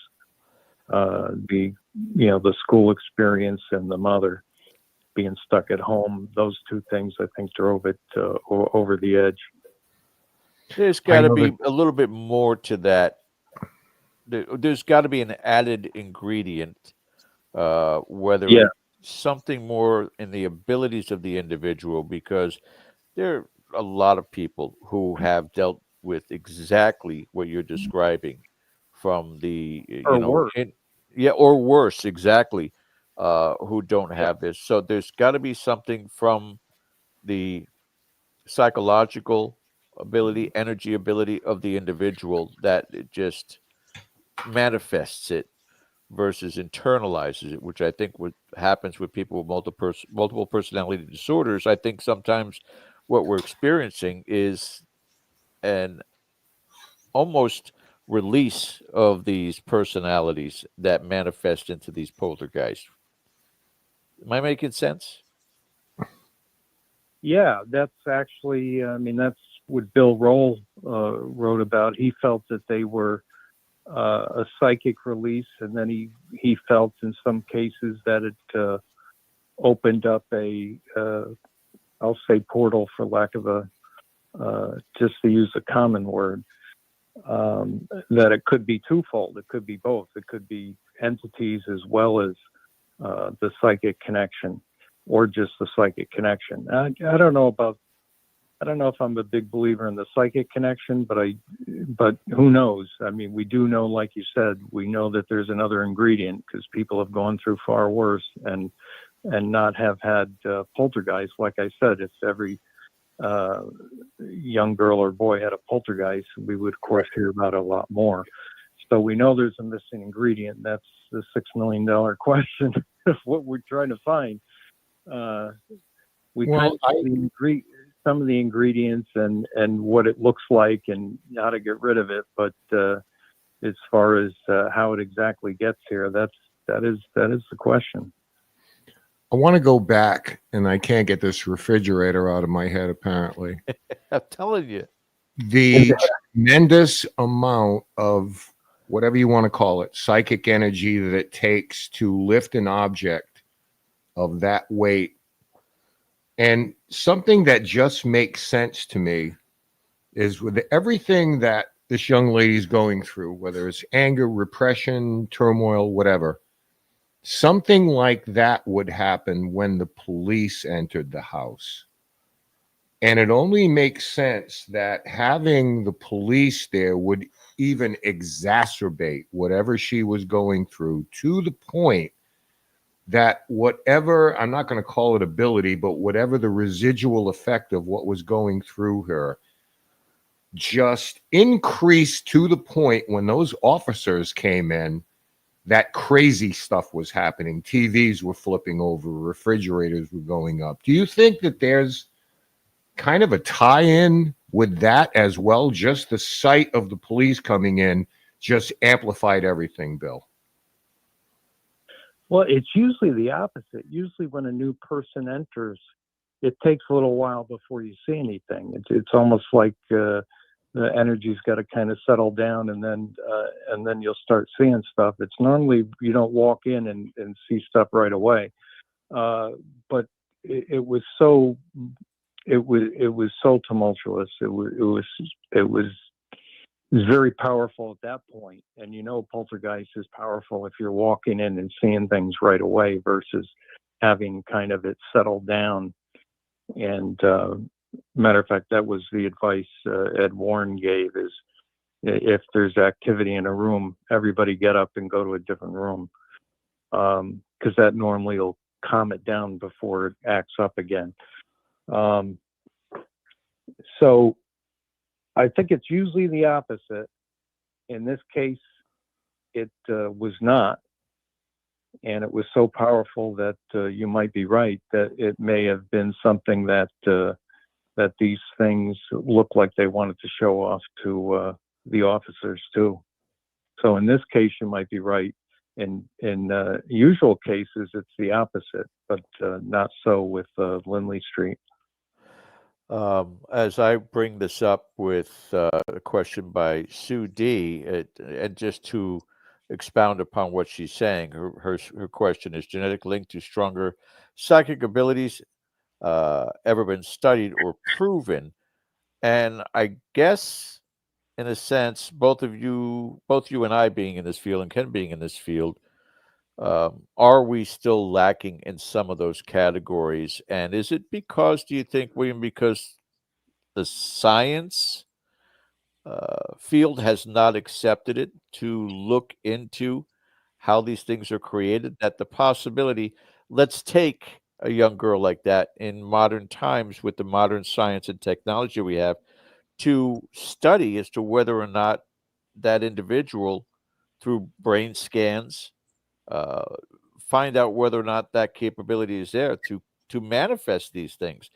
Speaker 5: the school experience and the mother being stuck at home, those two things I think drove it over the edge.
Speaker 3: There's
Speaker 1: I
Speaker 3: got to
Speaker 1: know
Speaker 3: be
Speaker 1: that.
Speaker 3: a little bit more to that. There's got to be an added ingredient, whether
Speaker 5: Yeah.
Speaker 3: it's something more in the abilities of the individual, because there are a lot of people who have dealt with exactly what you're describing from the,
Speaker 5: Or worse.
Speaker 3: yeah, or worse, exactly, who don't
Speaker 5: Yeah.
Speaker 3: have this. So there's got to be something from the psychological ability, energy ability of the individual that it just manifests it versus internalizes it, which I think what happens with people with multiple personality disorders. I think sometimes what we're experiencing is an almost release of these personalities that manifest into these poltergeists. Am I making sense?
Speaker 5: Yeah, that's actually, I mean, that's what Bill Roll wrote about. He felt that they were a psychic release, and then he felt in some cases that it opened up I'll say portal for lack of just to use a common word, that it could be twofold. It could be both. It could be entities as well as the psychic connection, or just the psychic connection. I don't know if I'm a big believer in the psychic connection, but who knows? I mean, we do know, like you said, we know that there's another ingredient, because people have gone through far worse and not have had poltergeist. Like I said, if every young girl or boy had a poltergeist, we would of course hear about it a lot more. So we know there's a missing ingredient. That's the $6 million question of what we're trying to find. We
Speaker 1: Well,
Speaker 5: kind of some of the ingredients and what it looks like and how to get rid of it, but as far as how it exactly gets here, that is the question.
Speaker 1: I want to go back, and I can't get this refrigerator out of my head, apparently.
Speaker 3: I'm telling you.
Speaker 1: The tremendous amount of whatever you want to call it, psychic energy that it takes to lift an object of that weight. And something that just makes sense to me is with everything that this young lady's going through, whether it's anger, repression, turmoil, whatever, something like that would happen when the police entered the house. And it only makes sense that having the police there would even exacerbate whatever she was going through, to the point that whatever, I'm not going to call it ability, but whatever the residual effect of what was going through her just increased to the point when those officers came in, that crazy stuff was happening. TVs were flipping over, refrigerators were going up. Do you think that there's kind of a tie-in with that as well? Just the sight of the police coming in just amplified everything, Bill?
Speaker 5: Well, it's usually the opposite. Usually when a new person enters, it takes a little while before you see anything. It's almost like the energy's got to kind of settle down, and then you'll start seeing stuff. It's normally you don't walk in and see stuff right away. But it was so tumultuous. It was very powerful at that point. And poltergeist is powerful if you're walking in and seeing things right away versus having kind of it settled down. And matter of fact, that was the advice Ed Warren gave, is if there's activity in a room, everybody get up and go to a different room, because that normally will calm it down before it acts up again. So I think it's usually the opposite. In this case, it was not. And it was so powerful that you might be right, that it may have been something that these things look like they wanted to show off to the officers too. So in this case, you might be right. In usual cases, it's the opposite, but not so with Lindley Street.
Speaker 3: As I bring this up with a question by Sue D, and just to expound upon what she's saying, her question is: genetic link to stronger psychic abilities ever been studied or proven? And I guess, in a sense, both you and I being in this field and Ken being in this field, are we still lacking in some of those categories? And is it because, do you think, William, because the science field has not accepted it to look into how these things are created, that the possibility, let's take a young girl like that in modern times with the modern science and technology we have to study as to whether or not that individual, through brain scans, uh, find out whether or not that capability is there to manifest these things.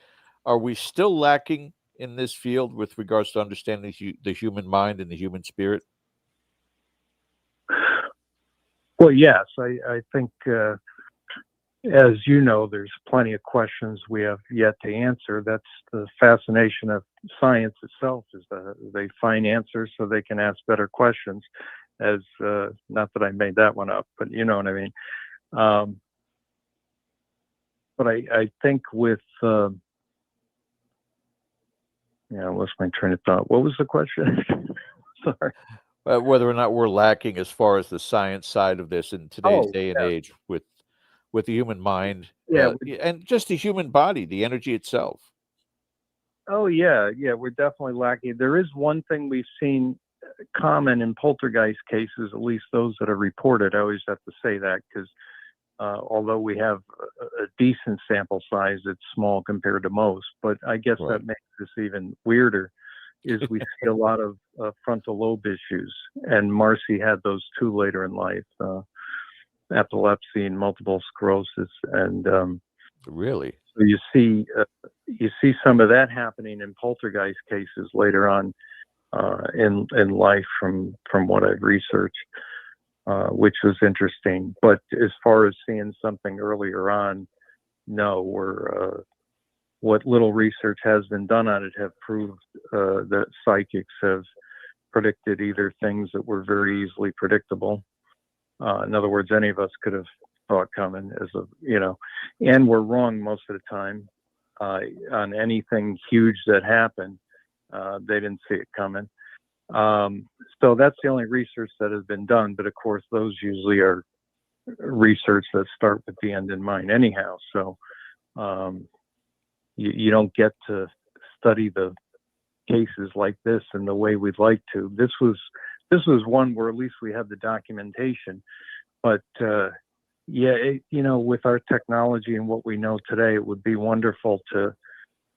Speaker 3: Are we still lacking in this field with regards to understanding the human mind and the human spirit?
Speaker 5: Well, yes, I think, as you know, there's plenty of questions we have yet to answer. That's the fascination of science itself, is that they find answers so they can ask better questions. As not that I made that one up, but you know what I mean. But I think with I lost my train of thought. What was the question? Sorry.
Speaker 3: Whether or not we're lacking as far as the science side of this in today's day and
Speaker 5: Yeah.
Speaker 3: age with the human mind,
Speaker 5: Yeah.
Speaker 3: and just the human body, the energy itself.
Speaker 5: Oh, yeah. We're definitely lacking. There is one thing we've seen common in poltergeist cases, at least those that are reported. I always have to say that because although we have a decent sample size, it's small compared to most. But I guess
Speaker 3: Right.
Speaker 5: that makes this even weirder. Is we see a lot of frontal lobe issues, and Marcy had those too later in life, epilepsy and multiple sclerosis, and
Speaker 3: Really,
Speaker 5: so you see some of that happening in poltergeist cases later on in life from what I've researched, which was interesting. But as far as seeing something earlier on, no, what little research has been done on it have proved that psychics have predicted either things that were very easily predictable. In other words, any of us could have saw it coming, and we're wrong most of the time on anything huge that happened. They didn't see it coming. So that's the only research that has been done. But of course, those usually are research that start with the end in mind anyhow. So you don't get to study the cases like this in the way we'd like to. This was one where at least we have the documentation. But with our technology and what we know today, it would be wonderful to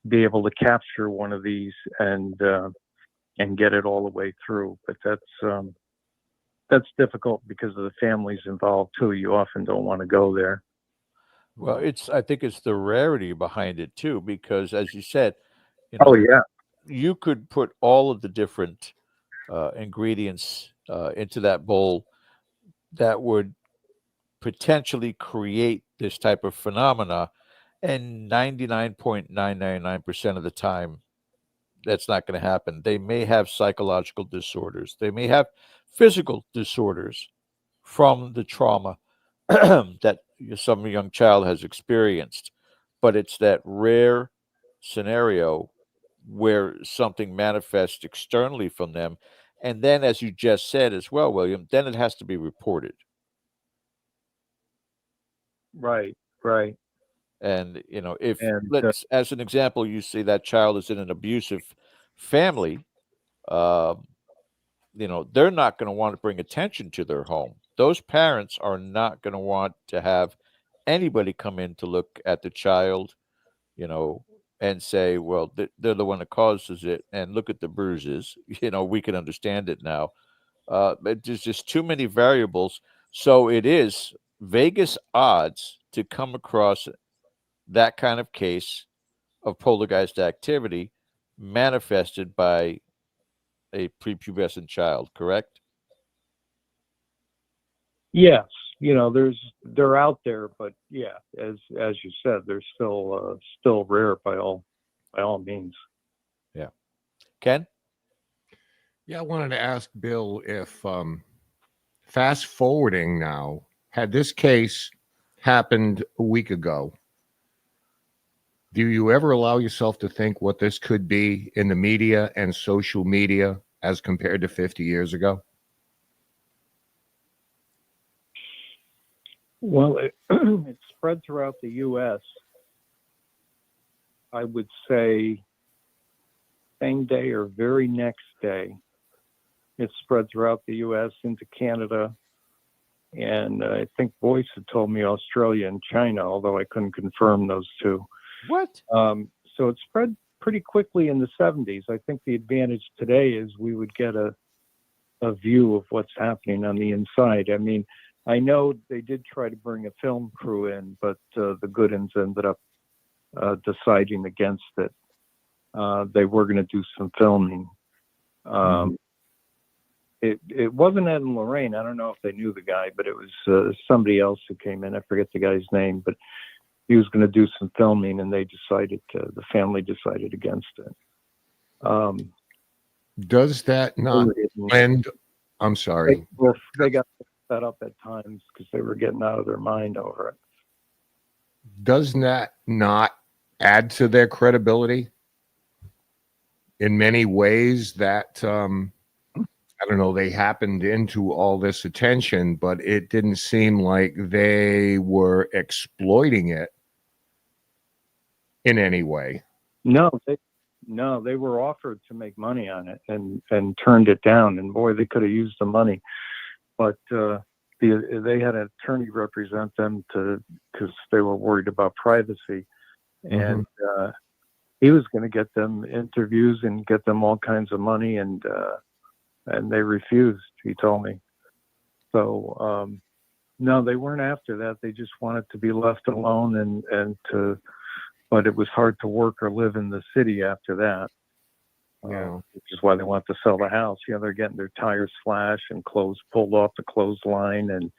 Speaker 5: be able to capture one of these and get it all the way through. But that's difficult because of the families involved too. You often don't want to go there.
Speaker 3: well, I think it's the rarity behind it too, because as you said,
Speaker 5: Oh yeah.
Speaker 3: you could put all of the different ingredients into that bowl that would potentially create this type of phenomena, and 99.999% of the time, that's not going to happen. They may have psychological disorders. They may have physical disorders from the trauma that some young child has experienced. But it's that rare scenario where something manifests externally from them. And then, as you just said as well, William, then it has to be reported.
Speaker 5: Right.
Speaker 3: And, if let's, as an example, you see that child is in an abusive family, they're not going to want to bring attention to their home. Those parents are not going to want to have anybody come in to look at the child, and say, well, they're the one that causes it, and look at the bruises. We can understand it now. But there's just too many variables. So it is Vegas odds to come across that kind of case of poltergeist activity manifested by a prepubescent child, correct?
Speaker 5: Yes, they're out there, but yeah, as you said, they're still rare by all means.
Speaker 3: Yeah. Ken?
Speaker 1: Yeah, I wanted to ask Bill if fast forwarding now, had this case happened a week ago, Do you ever allow yourself to think what this could be in the media and social media as compared to 50 years ago?
Speaker 5: Well, it spread throughout the U.S. I would say same day or very next day. It spread throughout the U.S. into Canada. And I think Boyce had told me Australia and China, although I couldn't confirm those two.
Speaker 3: What?
Speaker 5: So it spread pretty quickly in the 70s. I think the advantage today is we would get a view of what's happening on the inside. I mean, I know they did try to bring a film crew in, but the Goodens ended up deciding against it. They were going to do some filming. It wasn't Ed and Lorraine. I don't know if they knew the guy, but it was somebody else who came in. I forget the guy's name, but he was going to do some filming, and the family decided against it.
Speaker 1: Does that not lend? I'm sorry.
Speaker 5: They got set up at times because they were getting out of their mind over it.
Speaker 1: Does that not add to their credibility in many ways that, I don't know, they happened into all this attention, but it didn't seem like they were exploiting it in any way?
Speaker 5: No, they were offered to make money on it and turned it down. And boy, they could have used the money, but they had an attorney represent them because they were worried about privacy, and he was going to get them interviews and get them all kinds of money, and they refused. He told me. So no, they weren't after that. They just wanted to be left alone but it was hard to work or live in the city after that. Which is why they want to sell the house. They're getting their tires slashed and clothes pulled off the clothesline, and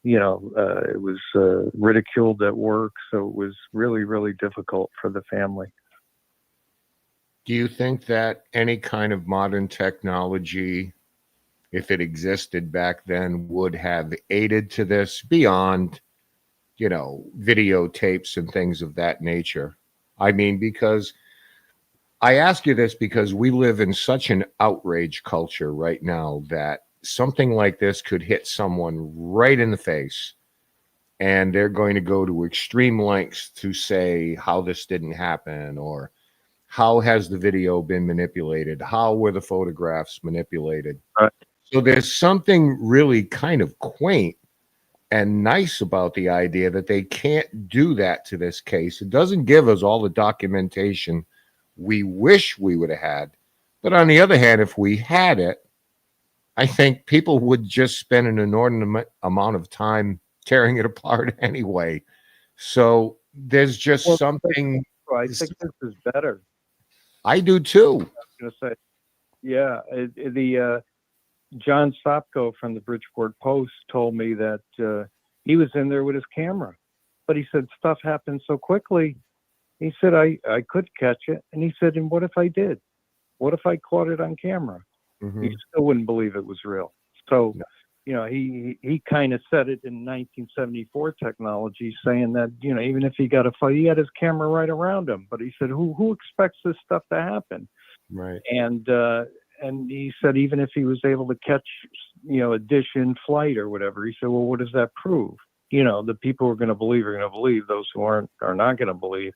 Speaker 5: it was ridiculed at work. So it was really, really difficult for the family.
Speaker 1: Do you think that any kind of modern technology, if it existed back then, would have aided to this beyond, videotapes and things of that nature? I mean, because I ask you this because we live in such an outrage culture right now that something like this could hit someone right in the face, and they're going to go to extreme lengths to say how this didn't happen, or how has the video been manipulated? How were the photographs manipulated?
Speaker 5: Right.
Speaker 1: So there's something really kind of quaint and nice about the idea that they can't do that to this case. It doesn't give us all the documentation we wish we would have had. But on the other hand, if we had it, I think people would just spend an inordinate amount of time tearing it apart anyway. So there's just something.
Speaker 5: I think this is better.
Speaker 1: I do too.
Speaker 5: I was going to say, yeah, the John Sopko from the Bridgeport Post told me that he was in there with his camera, but he said stuff happened so quickly. He said, I could catch it. And he said, and what if I did? What if I caught it on camera? He still wouldn't believe it was real. So, he kind of said it in 1974 technology, saying that, even if he got a fight, he had his camera right around him. But he said, who expects this stuff to happen?
Speaker 1: Right.
Speaker 5: And he said, even if he was able to catch, a dish in flight or whatever, he said, well, what does that prove? The people who are going to believe are going to believe. Those who aren't are not going to believe.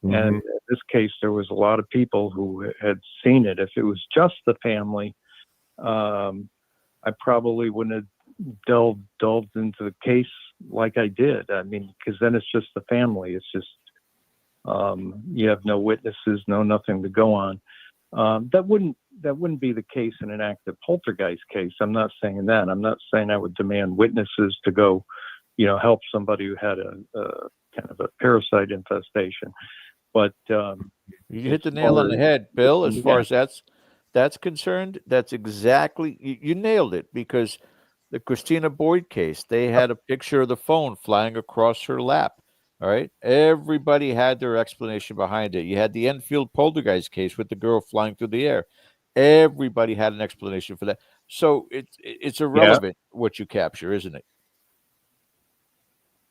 Speaker 5: And in this case, there was a lot of people who had seen it. If it was just the family, I probably wouldn't have delved into the case like I did. I mean, because then it's just the family. It's just you have no witnesses, nothing to go on. That wouldn't be the case in an active poltergeist case. I'm not saying that. I'm not saying I would demand witnesses to go, help somebody who had a kind of a parasite infestation. But
Speaker 3: you hit the nail on the head, Bill. As far as that's concerned, that's exactly, you nailed it, because the Christina Boyd case, they had a picture of the phone flying across her lap. All right. Everybody had their explanation behind it. You had the Enfield poltergeist case with the girl flying through the air. Everybody had an explanation for that. So it's irrelevant what you capture, isn't it?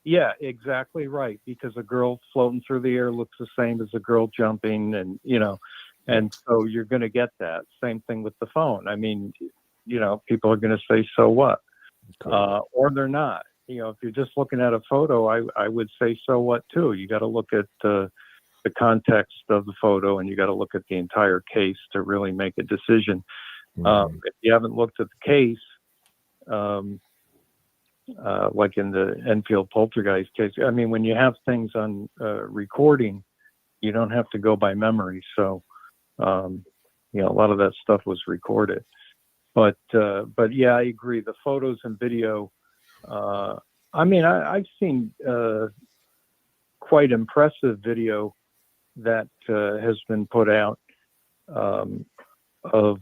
Speaker 5: Yeah, exactly right. Because a girl floating through the air looks the same as a girl jumping, and and so you're going to get that. Same thing with the phone. I mean, people are going to say, "So what?" Or they're not. If you're just looking at a photo, I would say, "So what?" too. You got to look at the context of the photo, and you got to look at the entire case to really make a decision. If you haven't looked at the case, like in the Enfield poltergeist case, I mean, when you have things on recording, you don't have to go by memory. So, a lot of that stuff was recorded. But yeah, I agree. The photos and video. I mean, I've seen quite impressive video that has been put out of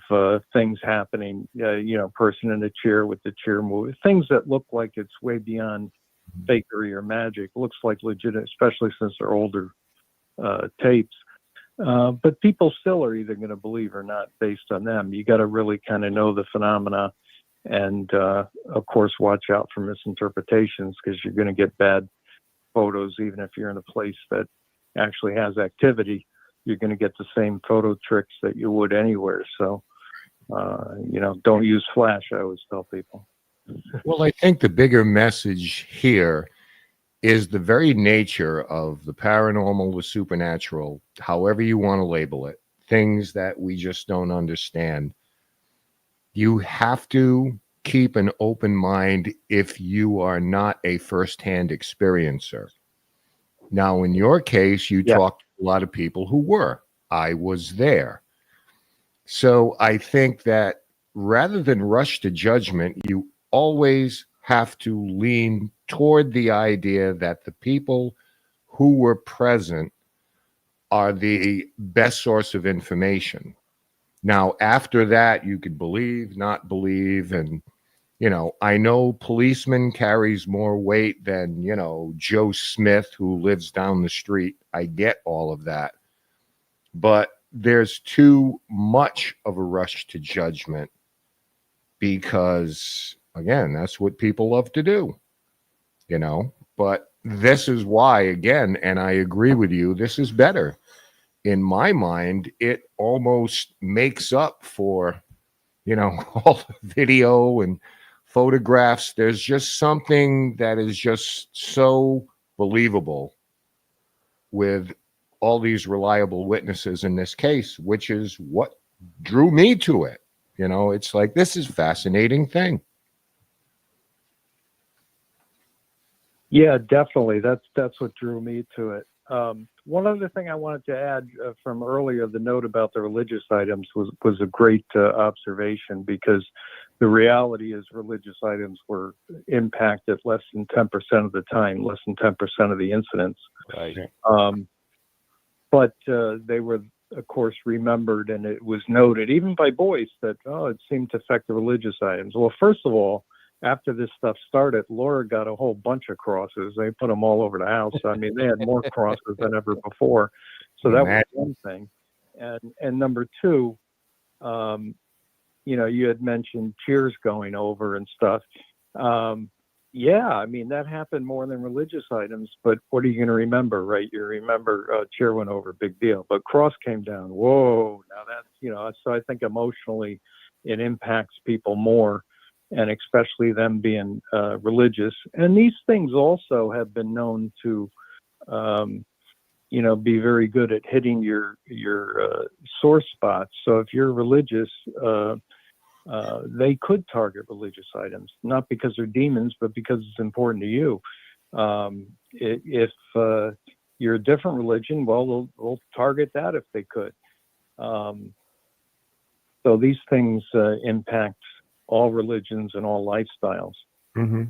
Speaker 5: things happening. Person in a chair with the chair moving. Things that look like it's way beyond fakery or magic. Looks like legit, especially since they're older tapes. But people still are either going to believe or not based on them. You got to really kind of know the phenomena, and of course, watch out for misinterpretations, because you're going to get bad photos even if you're in a place that actually has activity. You're going to get the same photo tricks that you would anywhere. So, don't use flash, I always tell people.
Speaker 1: Well, I think the bigger message here is the very nature of the paranormal, the supernatural, however you want to label it, things that we just don't understand. You have to keep an open mind if you are not a firsthand experiencer. Now, in your case, you talked to a lot of people who were. I was there. So I think that rather than rush to judgment, you always have to lean toward the idea that the people who were present are the best source of information. Now, after that, you could believe, not believe, and I know policeman carries more weight than, Joe Smith who lives down the street. I get all of that. But there's too much of a rush to judgment because, again, that's what people love to do, But this is why, again, and I agree with you, this is better. In my mind, it almost makes up for, all the video and photographs. There's just something that is just so believable with all these reliable witnesses in this case, which is what drew me to it. It's like, this is a fascinating thing.
Speaker 5: Yeah, definitely. That's what drew me to it. One other thing I wanted to add from earlier, the note about the religious items was a great observation, because the reality is religious items were impacted less than 10% of the time, less than 10% of the incidents.
Speaker 3: Right.
Speaker 5: But they were, of course, remembered, and it was noted even by boys that, it seemed to affect the religious items. Well, first of all, after this stuff started, Laura got a whole bunch of crosses. They put them all over the house. I mean, they had more crosses than ever before. So that was one thing. And number two, you had mentioned cheers going over and stuff. Yeah, I mean, that happened more than religious items, but what are you going to remember, right? You remember chair went over, big deal, but cross came down. Whoa, now that's, so I think emotionally it impacts people more, and especially them being religious. And these things also have been known to, be very good at hitting your sore spots. So if you're religious, they could target religious items, not because they're demons, but because it's important to you. If you're a different religion, well, they'll target that if they could. So these things impact all religions and all lifestyles.
Speaker 1: Mm-hmm.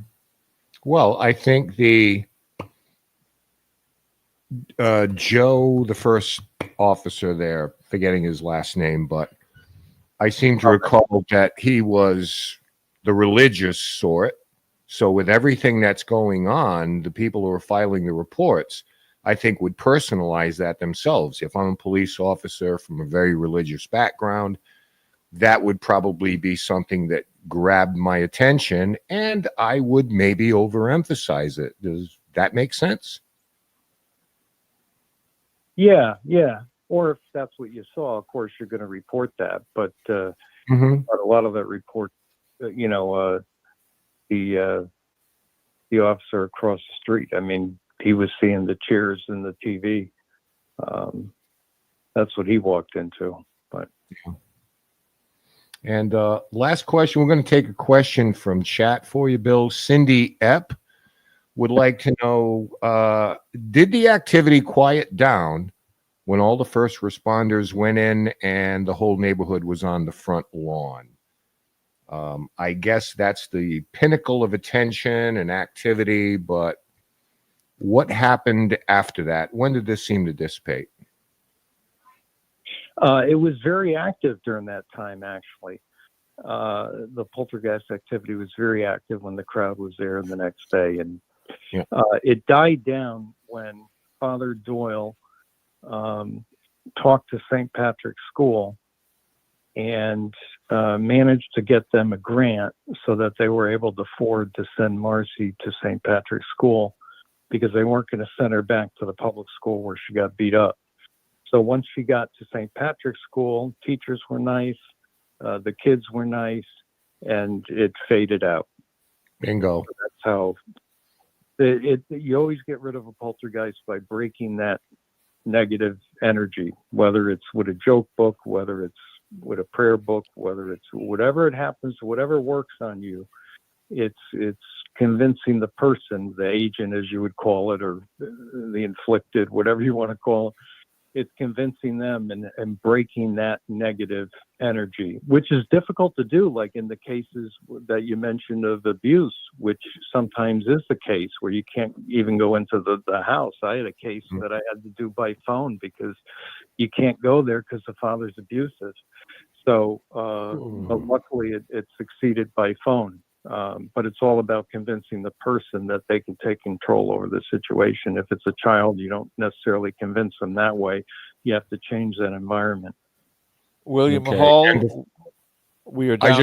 Speaker 1: Well, I think the Joe, the first officer there, forgetting his last name, but I seem to recall that he was the religious sort. So with everything that's going on, the people who are filing the reports, I think, would personalize that themselves. If I'm a police officer from a very religious background, that would probably be something that grabbed my attention, and I would maybe overemphasize it. There's That makes sense?
Speaker 5: Yeah. Or if that's what you saw, of course, you're going to report that. But a lot of that report, the officer across the street, I mean, he was seeing the chairs and the TV. That's what he walked into. But
Speaker 1: And last question, we're going to take a question from chat for you, Bill. Cindy Epp would like to know, did the activity quiet down when all the first responders went in and the whole neighborhood was on the front lawn? I guess that's the pinnacle of attention and activity, but what happened after that? When did this seem to dissipate?
Speaker 5: It was very active during that time, actually. The poltergeist activity was very active when the crowd was there the next day. And it died down when Father Doyle talked to St. Patrick's School and managed to get them a grant so that they were able to afford to send Marcy to St. Patrick's School, because they weren't going to send her back to the public school where she got beat up. So once she got to St. Patrick's School, teachers were nice, the kids were nice, and it faded out.
Speaker 1: Bingo.
Speaker 5: So that's how you always get rid of a poltergeist, by breaking that negative energy, whether it's with a joke book, whether it's with a prayer book, whether it's whatever it happens, whatever works on you. It's convincing the person, the agent, as you would call it, or the inflicted, whatever you want to call it. It's convincing them and breaking that negative energy, which is difficult to do, like in the cases that you mentioned of abuse, which sometimes is the case where you can't even go into the house. I had a case that I had to do by phone because you can't go there because the father's abusive. So, but luckily it succeeded by phone. But it's all about convincing the person that they can take control over the situation. If it's a child, you don't necessarily convince them that way. You have to change that environment.
Speaker 3: William Hall, we are down
Speaker 1: I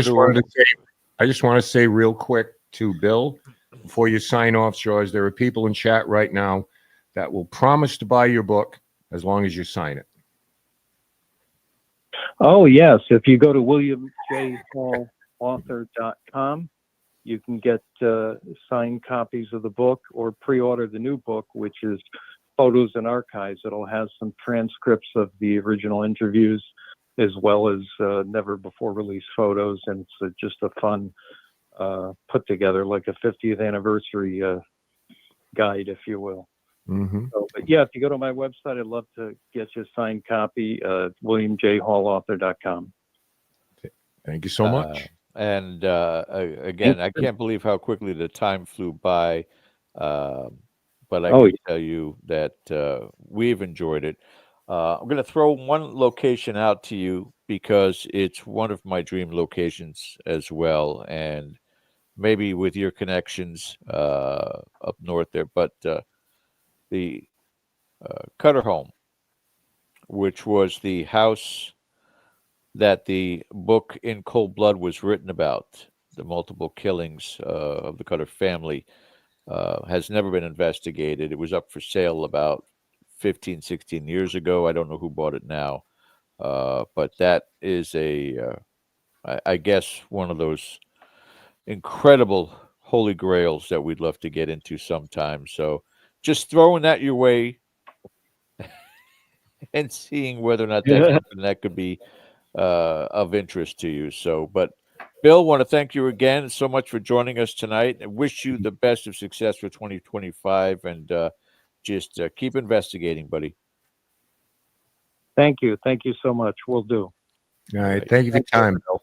Speaker 1: just want to say real quick to Bill, before you sign off, George, there are people in chat right now that will promise to buy your book as long as you sign it.
Speaker 5: Oh, yes. If you go to williamjhallauthor.com, you can get signed copies of the book, or pre-order the new book, which is Photos and Archives. It'll have some transcripts of the original interviews, as well as never before released photos. And it's just a fun put together, like a 50th anniversary guide, if you will. So, but yeah, if you go to my website, I'd love to get you a signed copy, williamjhallauthor.com.
Speaker 1: Thank you so much.
Speaker 3: And again, I can't believe how quickly the time flew by. But I can tell you that we've enjoyed it. I'm going to throw one location out to you because it's one of my dream locations as well. And maybe with your connections up north there, but the Cutter home, which was the house that the book In Cold Blood was written about, the multiple killings of the Cutter family, has never been investigated. It was up for sale about 15, 16 years ago. I don't know who bought it now. But that is I guess, one of those incredible holy grails that we'd love to get into sometime. So just throwing that your way and seeing whether or not that's something that could be of interest to you. So, but Bill, want to thank you again so much for joining us tonight, and wish you the best of success for 2025, and just keep investigating, buddy.
Speaker 5: Thank you so much. We'll do.
Speaker 1: All right. Thank you for your time, Bill.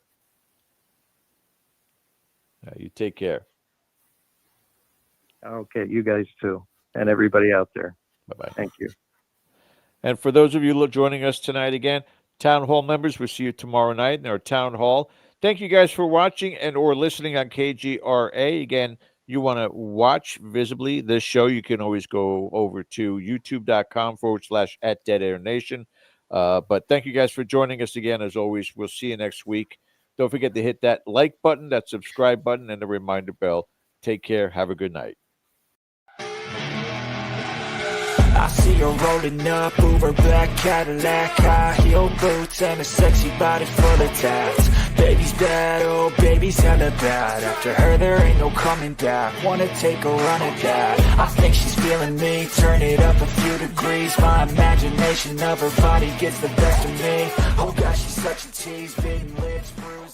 Speaker 3: You take care.
Speaker 5: Okay, you guys too, and everybody out there.
Speaker 3: Bye-bye.
Speaker 5: Thank you.
Speaker 3: And for those of you joining us tonight again, Town Hall members, we'll see you tomorrow night in our Town Hall. Thank you guys for watching and or listening on KGRA. Again, you want to watch visibly this show, you can always go over to youtube.com/@DeadAirNation. But thank you guys for joining us again. As always, we'll see you next week. Don't forget to hit that like button, that subscribe button, and the reminder bell. Take care. Have a good night.
Speaker 2: her rolling up, Uber black Cadillac, high heel boots and a sexy body full of tats. Baby's bad, oh baby's hella bad. After her there ain't no coming back. Wanna take a run at that. I think she's feeling me, turn it up a few degrees. My imagination of her body gets the best of me. Oh gosh, she's such a tease, bitten lips, bruised.